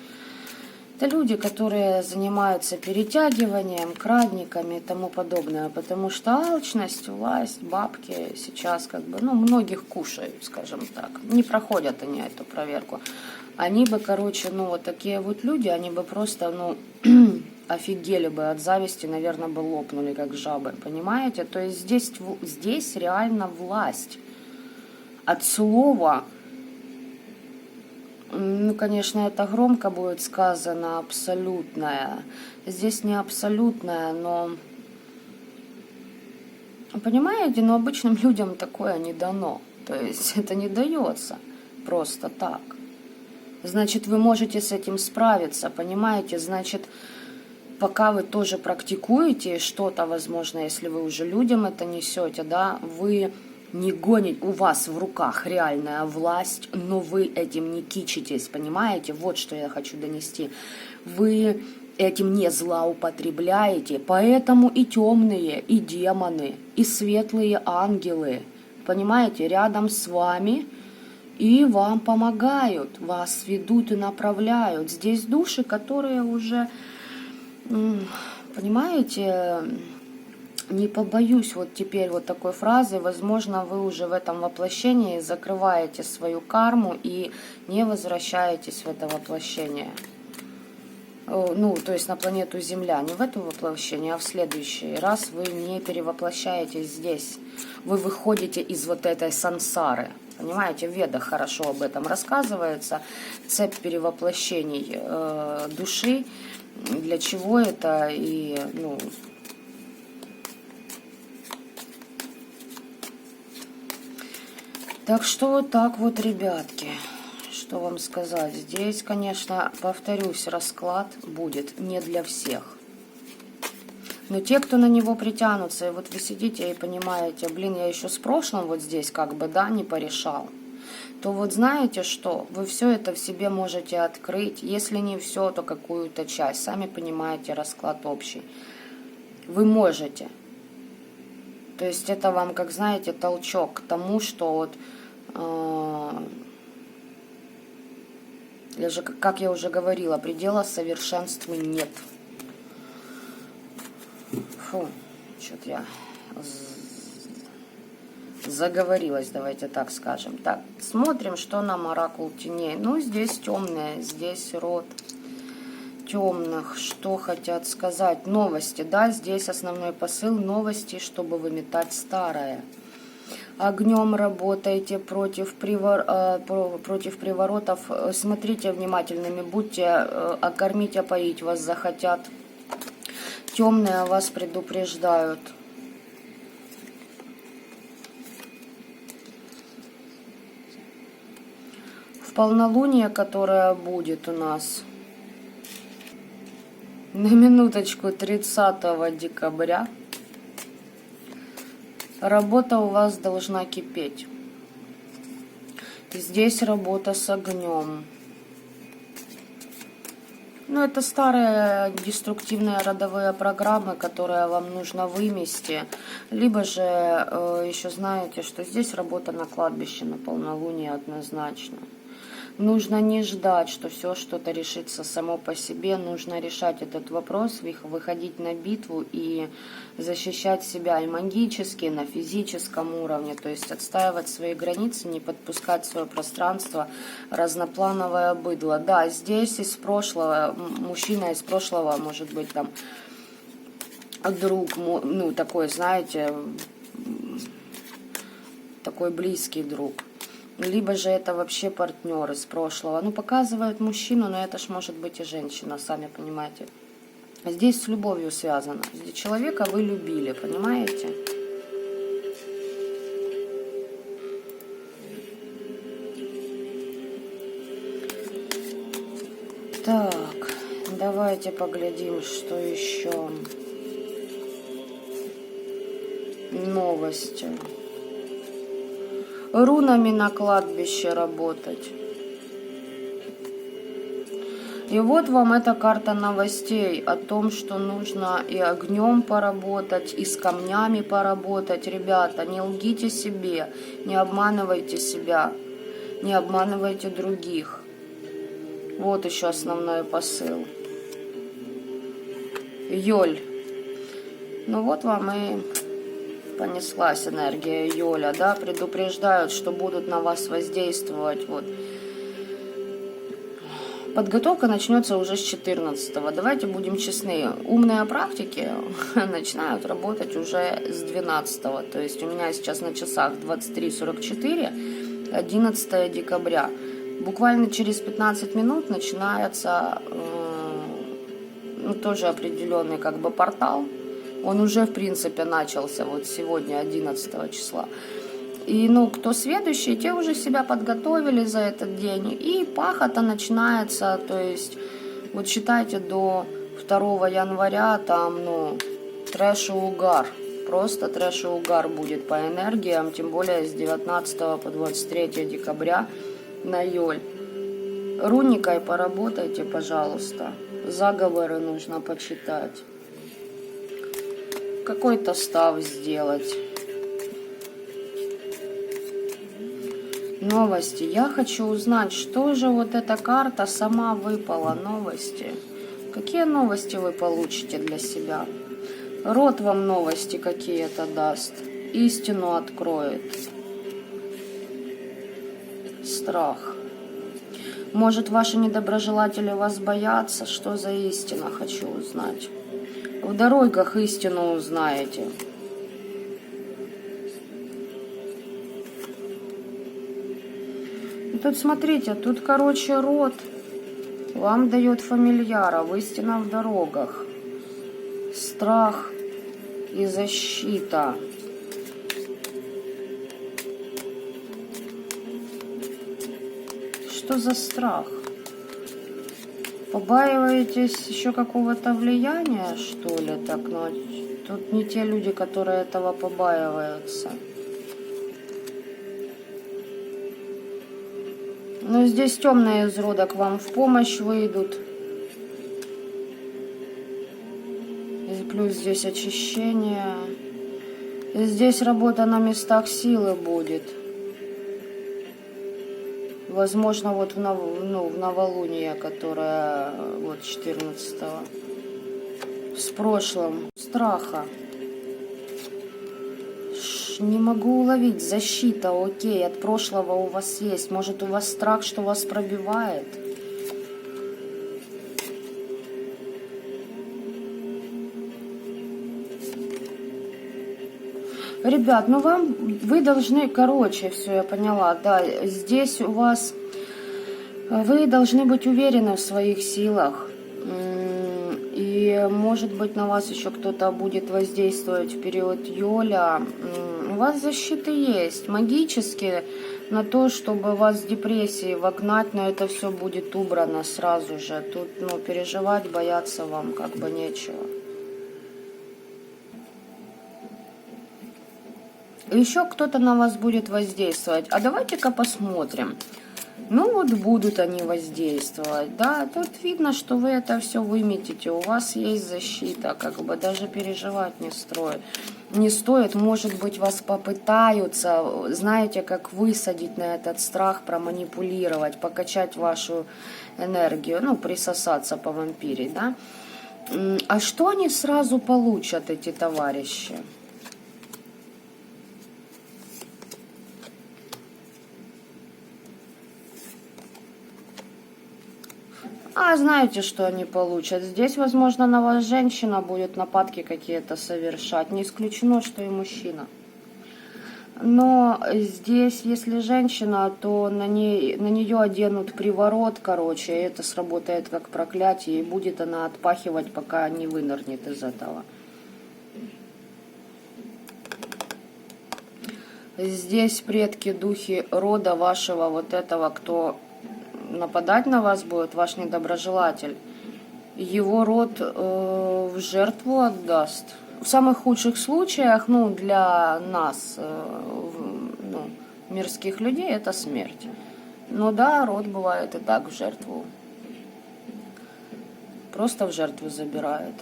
Это люди, которые занимаются перетягиванием, крадниками и тому подобное, потому что алчность, власть, бабки сейчас как бы, ну, многих кушают, скажем так. Не проходят они эту проверку. Они бы, короче, ну, вот такие вот люди, они бы просто, ну, офигели бы от зависти, наверное, бы лопнули, как жабы, понимаете? То есть здесь реально власть. От слова, ну, конечно, это громко будет сказано, абсолютная. Здесь не абсолютная, но, понимаете, но обычным людям такое не дано. То есть это не дается просто так. Значит, вы можете с этим справиться, понимаете? Значит, пока вы тоже практикуете что-то, возможно, если вы уже людям это несете, да, вы не гоните, у вас в руках реальная власть, но вы этим не кичитесь, понимаете? Вот что я хочу донести. Вы этим не злоупотребляете, поэтому и темные, и демоны, и светлые ангелы, понимаете, рядом с вами и вам помогают, вас ведут и направляют. Здесь души, которые уже... Понимаете, не побоюсь вот теперь вот такой фразы, возможно, вы уже в этом воплощении закрываете свою карму и не возвращаетесь в это воплощение. Ну, то есть на планету Земля, не в это воплощение, а в следующий раз вы не перевоплощаетесь здесь. Вы выходите из вот этой сансары. Понимаете, в Ведах хорошо об этом рассказывается. Цепь перевоплощений души. Для чего это и, ну... Так что вот так вот, ребятки, что вам сказать. Здесь, конечно, повторюсь, расклад будет не для всех. Но те, кто на него притянутся, и вот вы сидите и понимаете, блин, я еще с прошлым вот здесь как бы, да, не порешал, то вот знаете что, вы все это в себе можете открыть, если не все, то какую-то часть, сами понимаете, расклад общий. Вы можете. То есть это вам, как знаете, толчок к тому, что вот, как я уже говорила, предела совершенству нет. Фу, что-то я заговорилась, давайте так скажем. Так, смотрим, что нам оракул теней. Ну, здесь темное, здесь род темных. Что хотят сказать? Новости, да, здесь основной посыл новости, чтобы выметать старое. Огнем работайте против приворотов. Смотрите внимательными, будьте, окормить, опоить вас захотят. Темные вас предупреждают. В полнолуние, которое будет у нас на минуточку 30 декабря, Работа у вас должна кипеть. Здесь работа с огнем. Ну, это старые деструктивные родовые программы, которые вам нужно вымести. Либо же еще знаете, что здесь работа на кладбище, на полнолуние однозначно. Нужно не ждать, что все что-то решится само по себе. Нужно решать этот вопрос, выходить на битву и защищать себя и магически, и на физическом уровне. То есть отстаивать свои границы, не подпускать свое пространство, разноплановое быдло. Да, здесь из прошлого, мужчина из прошлого, может быть, там, друг, ну, такой, знаете, такой близкий друг. Либо же это вообще партнер из прошлого. Ну, показывает мужчину, но это ж может быть и женщина, сами понимаете. Здесь с любовью связано. Здесь человека вы любили, понимаете? Так, давайте поглядим, что еще. Новости. Рунами на кладбище работать. И вот вам эта карта новостей о том, что нужно и огнем поработать, и с камнями поработать. Ребята, не лгите себе, не обманывайте себя, не обманывайте других. Вот еще основной посыл. Йоль. Ну вот вам и понеслась энергия Йоля, да, предупреждают, что будут на вас воздействовать, вот. Подготовка начнется уже с 14-го. Давайте будем честны. Умные практики начинают работать уже с 12-го. То есть у меня сейчас на часах 23:44, 11 декабря. Буквально через 15 минут начинается ну, тоже определенный как бы портал. Он уже, в принципе, начался вот сегодня, 11 числа. И, ну, кто следующий, те уже себя подготовили за этот день. И пахота начинается, то есть, вот считайте, до 2 января там, ну, трэш и угар. Просто трэш и угар будет по энергиям, тем более с 19 по 23 декабря на Йоль. Руникой поработайте, пожалуйста. Заговоры нужно почитать. Какой-то став сделать. Новости. Я хочу узнать, что же вот эта карта сама выпала. Новости. Какие новости вы получите для себя? Род вам новости какие-то даст. Истину откроет. Страх. Может, ваши недоброжелатели вас боятся? Что за истина? Хочу узнать. В дорогах истину узнаете. И тут смотрите, тут, короче, род вам дает фамильяров, истина в дорогах. Страх и защита. Что за страх? Побаиваетесь еще какого-то влияния, что ли? Так, но тут не те люди, которые этого побаиваются. Но здесь темные из рода к вам в помощь выйдут. И плюс здесь очищение. И здесь работа на местах силы будет. Возможно, вот в новолуние, которое вот 14-го. С прошлым. Страха. Не могу уловить. Защита, окей, от прошлого у вас есть. Может, у вас страх, что вас пробивает? Ребят, ну вы должны, короче, все, я поняла, да, здесь у вас, вы должны быть уверены в своих силах. И, может быть, на вас еще кто-то будет воздействовать в период Йоля. У вас защиты есть, магические, на то, чтобы вас в депрессии вогнать, но это все будет убрано сразу же. Тут, ну, переживать, бояться вам как бы нечего. Еще кто-то на вас будет воздействовать. А давайте-ка посмотрим. Ну вот будут они воздействовать, да, тут видно, что вы это все выметите, у вас есть защита, как бы даже переживать не стоит, может быть, вас попытаются, знаете, как высадить на этот страх, проманипулировать, покачать вашу энергию, ну, присосаться по вампире, да. А что они сразу получат, эти товарищи? А знаете, что они получат? Здесь, возможно, на вас женщина будет нападки какие-то совершать. Не исключено, что и мужчина. Но здесь, если женщина, то на нее оденут приворот, короче, и это сработает как проклятие, и будет она отпахивать, пока не вынырнет из этого. Здесь предки, духи рода вашего, вот этого, кто нападать на вас будет, ваш недоброжелатель, его род в жертву отдаст. В самых худших случаях, ну, для нас, ну, мирских людей, это смерть. Но да, род бывает и так в жертву. Просто в жертву забирает.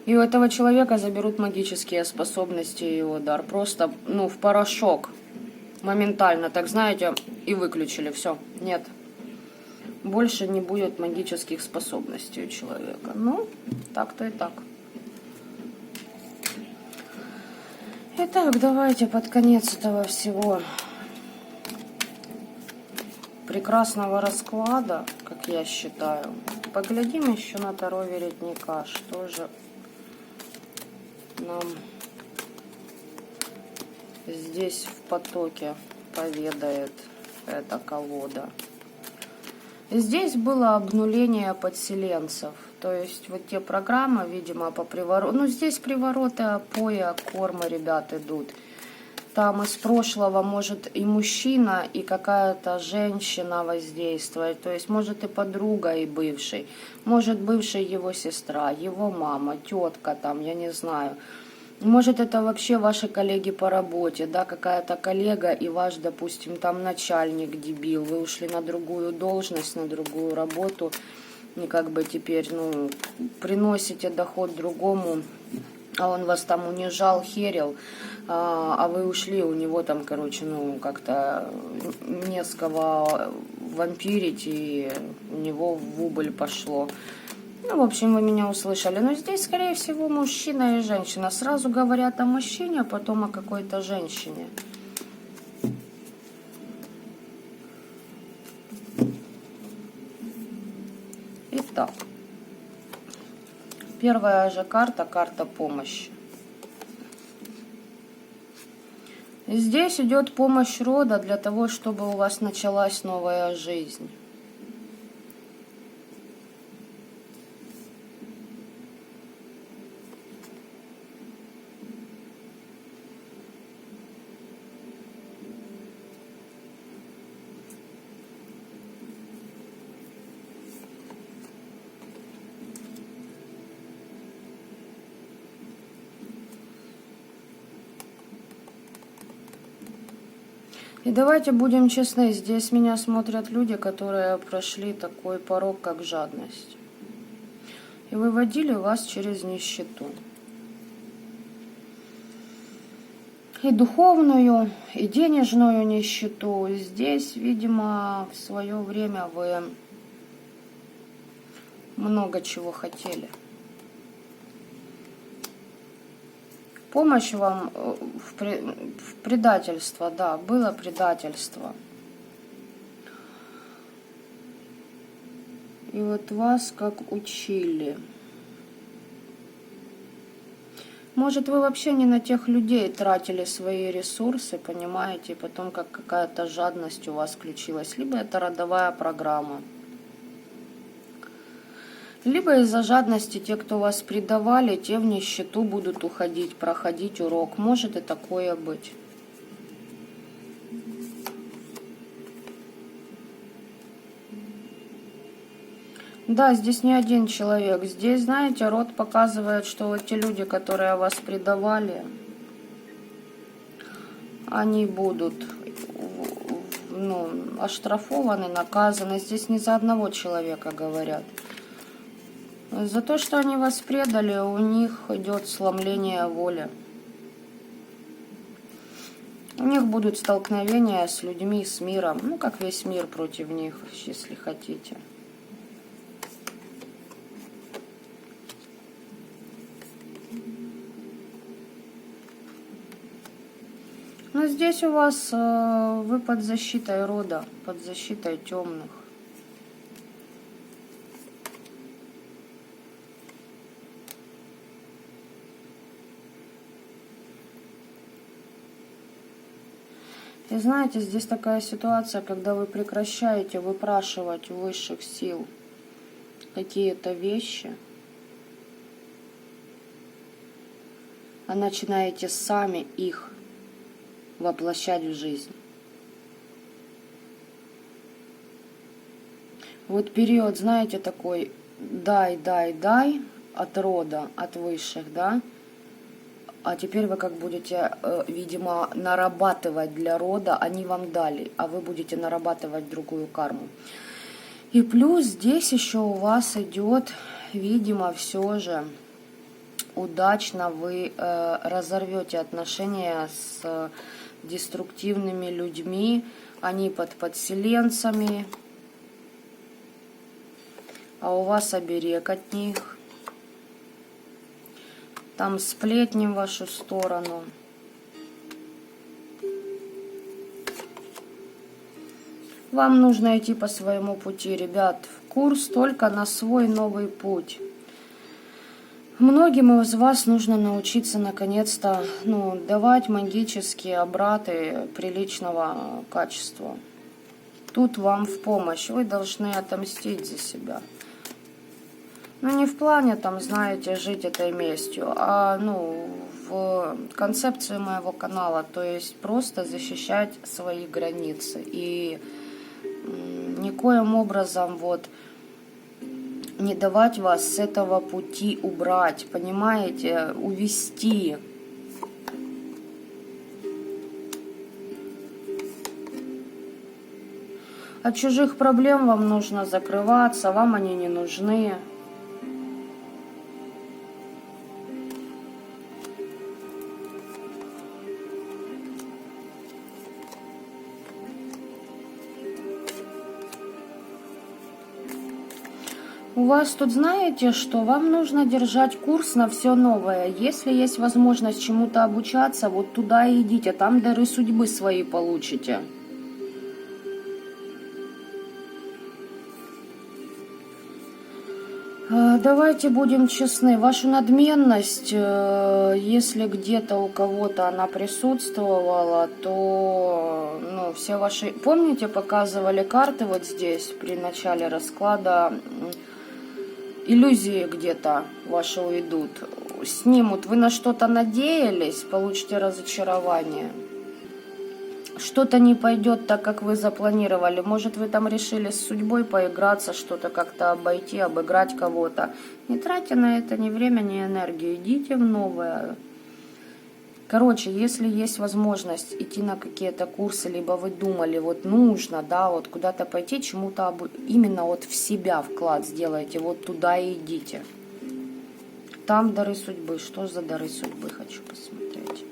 И у этого человека заберут магические способности и его дар. Просто, ну, в порошок. Моментально, так знаете, и выключили. Все, нет. Больше не будет магических способностей у человека. Ну, так-то и так. Итак, давайте под конец этого всего прекрасного расклада, как я считаю, поглядим еще на Таро Веретника, что же нам здесь в потоке поведает эта колода. Здесь было обнуление подселенцев. То есть вот те программы, видимо, по привороту. Ну, здесь привороты, опои, кормы, ребят, идут. Там из прошлого может и мужчина, и какая-то женщина воздействовать. То есть может и подруга, и бывший. Может бывшая его сестра, его мама, тетка там, я не знаю. Может, это вообще ваши коллеги по работе, да, какая-то коллега и ваш, допустим, там начальник дебил. Вы ушли на другую должность, на другую работу, и как бы теперь, ну, приносите доход другому, а он вас там унижал, херил, а вы ушли, у него там, короче, ну, как-то не с кого вампирить, и у него в убыль пошло. Ну, в общем, вы меня услышали. Но здесь, скорее всего, мужчина и женщина. Сразу говорят о мужчине, а потом о какой-то женщине. Итак, первая же карта, карта помощи. Здесь идет помощь рода для того, чтобы у вас началась новая жизнь. И давайте будем честны, здесь меня смотрят люди, которые прошли такой порог, как жадность. И выводили вас через нищету. И духовную, и денежную нищету. Здесь, видимо, в свое время вы много чего хотели. Помощь вам в предательство, да, было предательство. И вот вас как учили. Может, вы вообще не на тех людей тратили свои ресурсы, понимаете, и потом как какая-то жадность у вас включилась. Либо это родовая программа. Либо из-за жадности те, кто вас предавали, те в нищету будут уходить, проходить урок. Может и такое быть. Да, здесь не один человек. Здесь, знаете, род показывает, что вот те люди, которые вас предавали, они будут, ну, оштрафованы, наказаны. Здесь не за одного человека говорят. За то, что они вас предали, у них идет сломление воли. У них будут столкновения с людьми, с миром. Ну, как весь мир против них, если хотите. Но здесь у вас вы под защитой рода, под защитой темных. И знаете, здесь такая ситуация, когда вы прекращаете выпрашивать у высших сил какие-то вещи, а начинаете сами их воплощать в жизнь. Вот период, знаете, такой дай от рода, от высших, да? А теперь вы как будете, видимо, нарабатывать для рода, они вам дали, а вы будете нарабатывать другую карму. И плюс здесь еще у вас идет, видимо, все же удачно вы разорвете отношения с деструктивными людьми, они под подселенцами, а у вас оберег от них. Там сплетни в вашу сторону. Вам нужно идти по своему пути, ребят. Курс только на свой новый путь. Многим из вас нужно научиться наконец-то, давать магические обраты приличного качества. Тут вам в помощь. Вы должны отомстить за себя. Не в плане, там, знаете, жить этой местью, а, в концепции моего канала, то есть просто защищать свои границы и никоим образом не давать вас с этого пути убрать, понимаете, увести. От чужих проблем вам нужно закрываться, вам они не нужны. У вас тут, знаете, что вам нужно держать курс на все новое. Если есть возможность чему-то обучаться, вот туда и идите, там дары судьбы свои получите. Давайте будем честны, вашу надменность, если где-то у кого-то она присутствовала, то, все ваши... Помните, показывали карты вот здесь при начале расклада? Иллюзии где-то ваши уйдут, снимут. Вы на что-то надеялись, получите разочарование. Что-то не пойдет так, как вы запланировали. Может, вы там решили с судьбой поиграться, что-то как-то обойти, обыграть кого-то. Не тратьте на это ни время, ни энергию. Идите в новое. Короче, если есть возможность идти на какие-то курсы, либо вы думали, нужно, куда-то пойти, чему-то именно в себя вклад сделайте, туда и идите. Там дары судьбы. Что за дары судьбы, хочу посмотреть.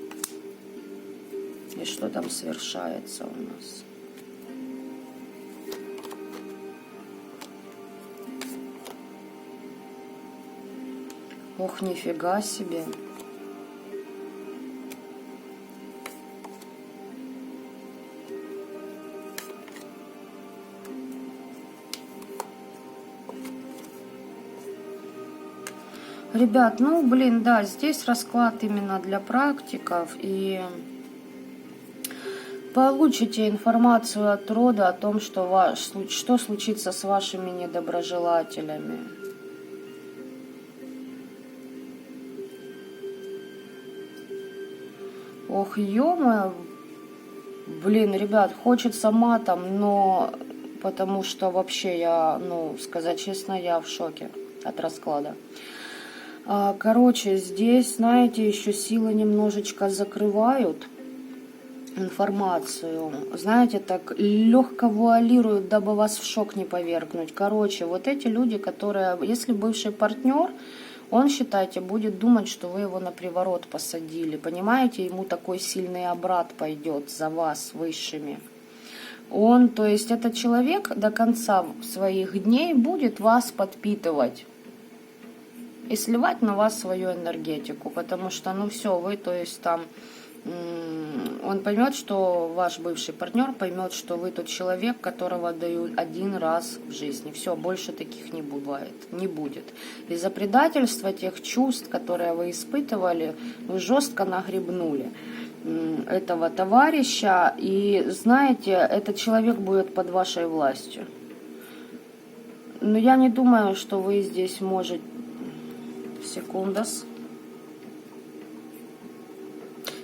И что там совершается у нас. Ох, нифига себе. Ребят, да, здесь расклад именно для практиков, и получите информацию от рода о том, что случится с вашими недоброжелателями. Ох, ё-моё, ребят, хочется матом, но потому что вообще я, ну, сказать честно, я в шоке от расклада. Короче, здесь, знаете, еще силы немножечко закрывают информацию. Знаете, так легко вуалируют, дабы вас в шок не повергнуть. Короче, вот эти люди, которые, если бывший партнер, он, считайте, будет думать, что вы его на приворот посадили. Понимаете, ему такой сильный обрат пойдет за вас высшими. Он, то есть этот человек до конца своих дней будет вас подпитывать и сливать на вас свою энергетику, потому что, ну все, вы, то есть там, он поймет, что ваш бывший партнер поймет, что вы тот человек, которого дают один раз в жизни. Все, больше таких не бывает, не будет. Из-за предательства тех чувств, которые вы испытывали, вы жестко нагребнули этого товарища, и знаете, этот человек будет под вашей властью. Но я не думаю, что вы здесь можете... Секундас.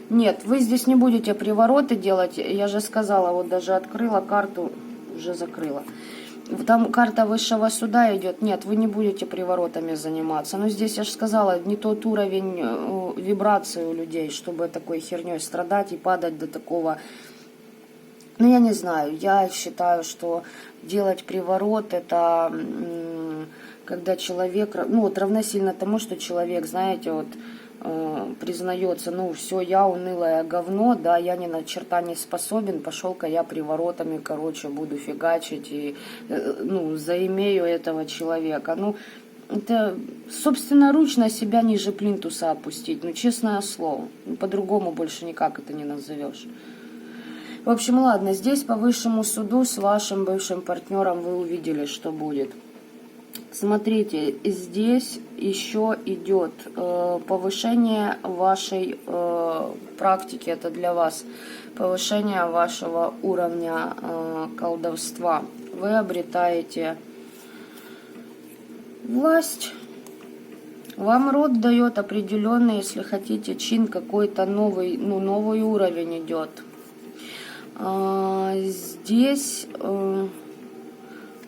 Нет, вы здесь не будете привороты делать. Я же сказала, вот даже открыла карту, уже закрыла. Там карта высшего суда идет. Нет, вы не будете приворотами заниматься. Но здесь, я же сказала, не тот уровень вибрации у людей, чтобы такой херней страдать и падать до такого... Ну, я не знаю. Я считаю, что делать приворот, это когда человек... Ну, вот равносильно тому, что человек, знаете, вот... признается, ну все, я унылое говно, да, я ни на черта не способен, пошел-ка я приворотами, короче, буду фигачить и, ну, заимею этого человека. Ну, это собственноручно себя ниже плинтуса опустить, ну, честное слово, по-другому больше никак это не назовешь. В общем, ладно, здесь по высшему суду с вашим бывшим партнером вы увидели, что будет. Смотрите, здесь еще идет повышение вашей практики, это для вас, повышение вашего уровня колдовства. Вы обретаете власть. Вам род дает определенный, если хотите, чин какой-то новый, ну, новый уровень идет. Здесь...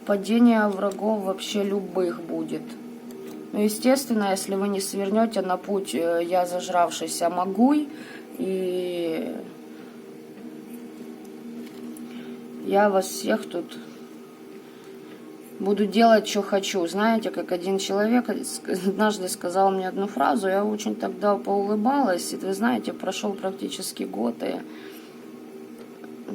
падение врагов вообще любых будет. Ну, естественно, если вы не свернете на путь я зажравшийся могуй, и я вас всех тут буду делать, что хочу. Знаете, как один человек однажды сказал мне одну фразу, я очень тогда поулыбалась, и вы знаете, прошел практически год, и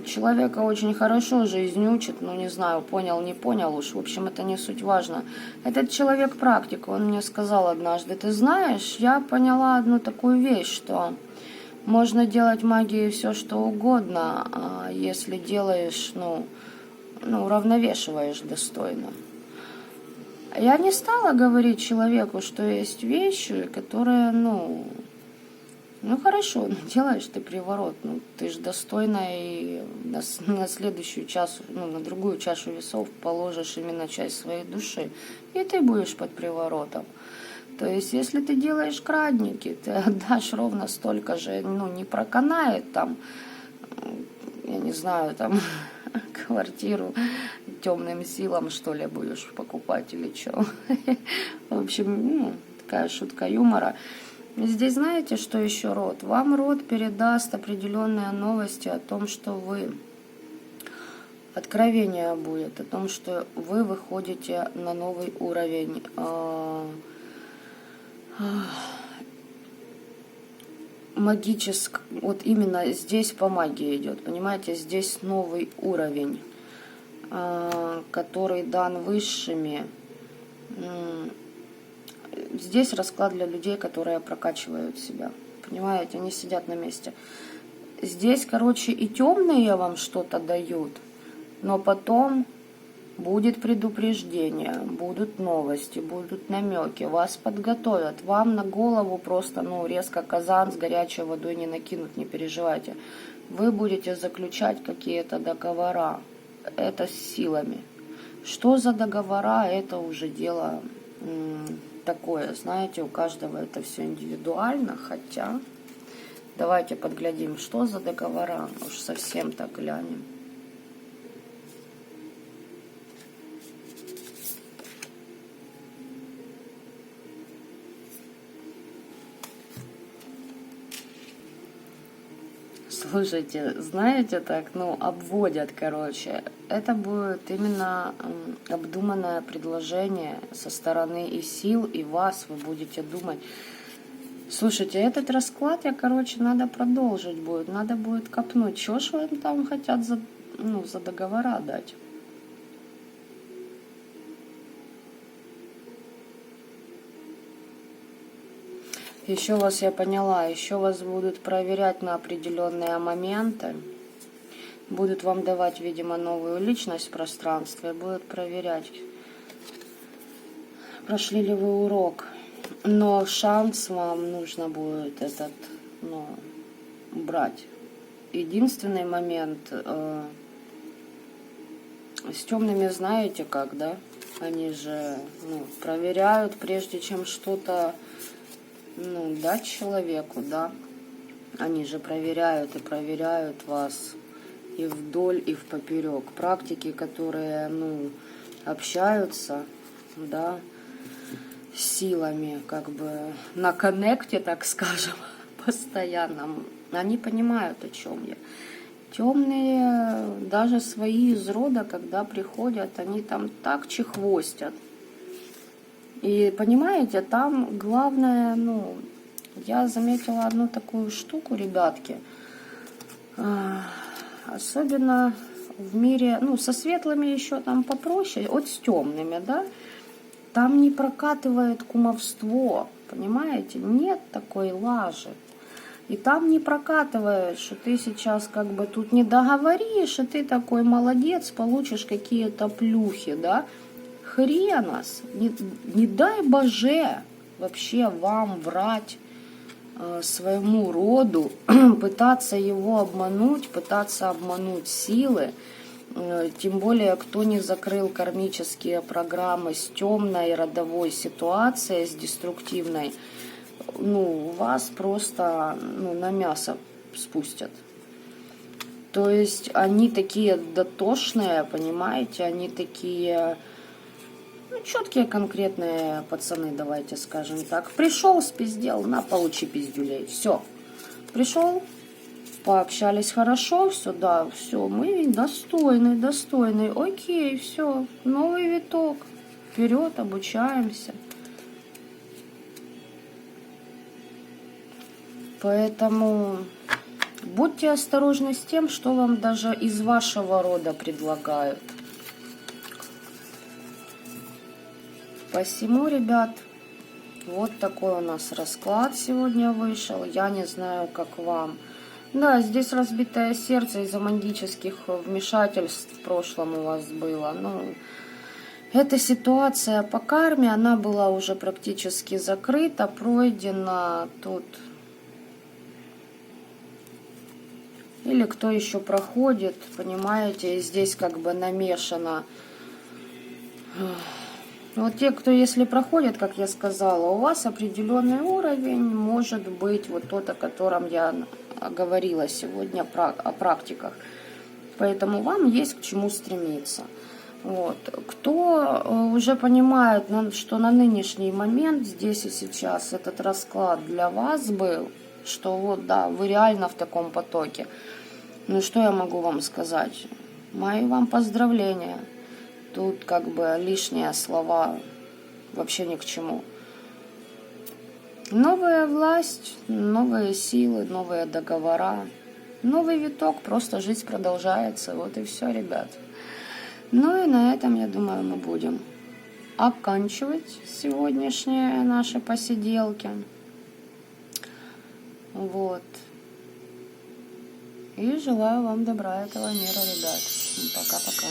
человека очень хорошо жизнь учит, ну не знаю, понял, не понял уж, в общем, это не суть важно. Этот человек практик, он мне сказал однажды, ты знаешь, я поняла одну такую вещь, что можно делать магией все, что угодно, а если делаешь, ну уравновешиваешь достойно. Я не стала говорить человеку, что есть вещи, которые, ну хорошо, делаешь ты приворот, ну ты же достойно и на следующую чашу, на другую чашу весов положишь именно часть своей души, и ты будешь под приворотом. То есть, если ты делаешь крадники, ты отдашь ровно столько же, не проканает там, я не знаю, там квартиру темным силам, что ли, будешь покупать или что. В общем, такая шутка юмора. Здесь знаете, что еще род? Вам род передаст определенные новости о том, что вы... Откровение будет о том, что вы выходите на новый уровень. Магический, вот именно здесь по магии идет, понимаете, здесь новый уровень, который дан высшими. Здесь расклад для людей, которые прокачивают себя, понимаете, они сидят на месте. Здесь, короче, и темные вам что-то дают, но потом будет предупреждение, будут новости, будут намеки, вас подготовят, вам на голову просто, резко казан с горячей водой не накинут, не переживайте. Вы будете заключать какие-то договора, это с силами. Что за договора, это уже дело такое, знаете, у каждого это все индивидуально, хотя давайте подглядим, что за договора, уж совсем так глянем. Слушайте, знаете, так, ну, обводят, короче. Это будет именно обдуманное предложение со стороны и сил, и вас. Вы будете думать. Слушайте, этот расклад, короче, надо продолжить будет. Надо будет копнуть. Чего ж вы им там хотят за договора дать? Еще вас, я поняла, еще вас будут проверять на определенные моменты. Будут вам давать, видимо, новую личность в пространстве. Будут проверять, прошли ли вы урок. Но шанс вам нужно будет этот, брать. Единственный момент, с темными знаете как, да? Они же, проверяют, прежде чем что-то, дать человеку, да? Они же проверяют и проверяют вас и вдоль, и впоперек. Практики, которые, общаются, да, с силами, как бы на коннекте, так скажем, постоянном, они понимают, о чем я. Темные, даже свои из рода, когда приходят, они там так чехвостят. И понимаете, там главное, я заметила одну такую штуку, ребятки, особенно в мире, со светлыми еще там попроще, вот с темными, да, там не прокатывает кумовство, понимаете, нет такой лажи. И там не прокатывает, что ты сейчас как бы тут не договоришь, и ты такой молодец, получишь какие-то плюхи, да. Хренас, не дай боже вообще вам врать своему роду, пытаться его обмануть, пытаться обмануть силы. Тем более, кто не закрыл кармические программы с темной родовой ситуацией, с деструктивной, вас просто на мясо спустят. То есть они такие дотошные, понимаете, они такие четкие, конкретные пацаны, давайте скажем так. Пришел, спиздел, на, получи пиздюлей. Все. Пришел, пообщались хорошо, все, да, все, мы достойный, окей, все, новый виток, вперед, обучаемся. Поэтому будьте осторожны с тем, что вам даже из вашего рода предлагают. Посему, ребят, вот такой у нас расклад сегодня вышел. Я не знаю, как вам. Да, здесь разбитое сердце из-за магических вмешательств в прошлом у вас было. Эта ситуация по карме, она была уже практически закрыта, пройдена тут. Или кто еще проходит, понимаете, и здесь как бы намешано. Вот те, кто если проходит, как я сказала, у вас определенный уровень, может быть вот тот, о котором я говорила сегодня, о практиках. Поэтому вам есть к чему стремиться. Вот. Кто уже понимает, что на нынешний момент, здесь и сейчас, этот расклад для вас был, что вот да, вы реально в таком потоке. Что я могу вам сказать? Мои вам поздравления. Тут как бы лишние слова вообще ни к чему. Новая власть, новые силы, новые договора, новый виток, просто жизнь продолжается. Вот и все, ребят. И на этом, я думаю, мы будем оканчивать сегодняшние наши посиделки. Вот. И желаю вам добра этого мира, ребят. Пока-пока.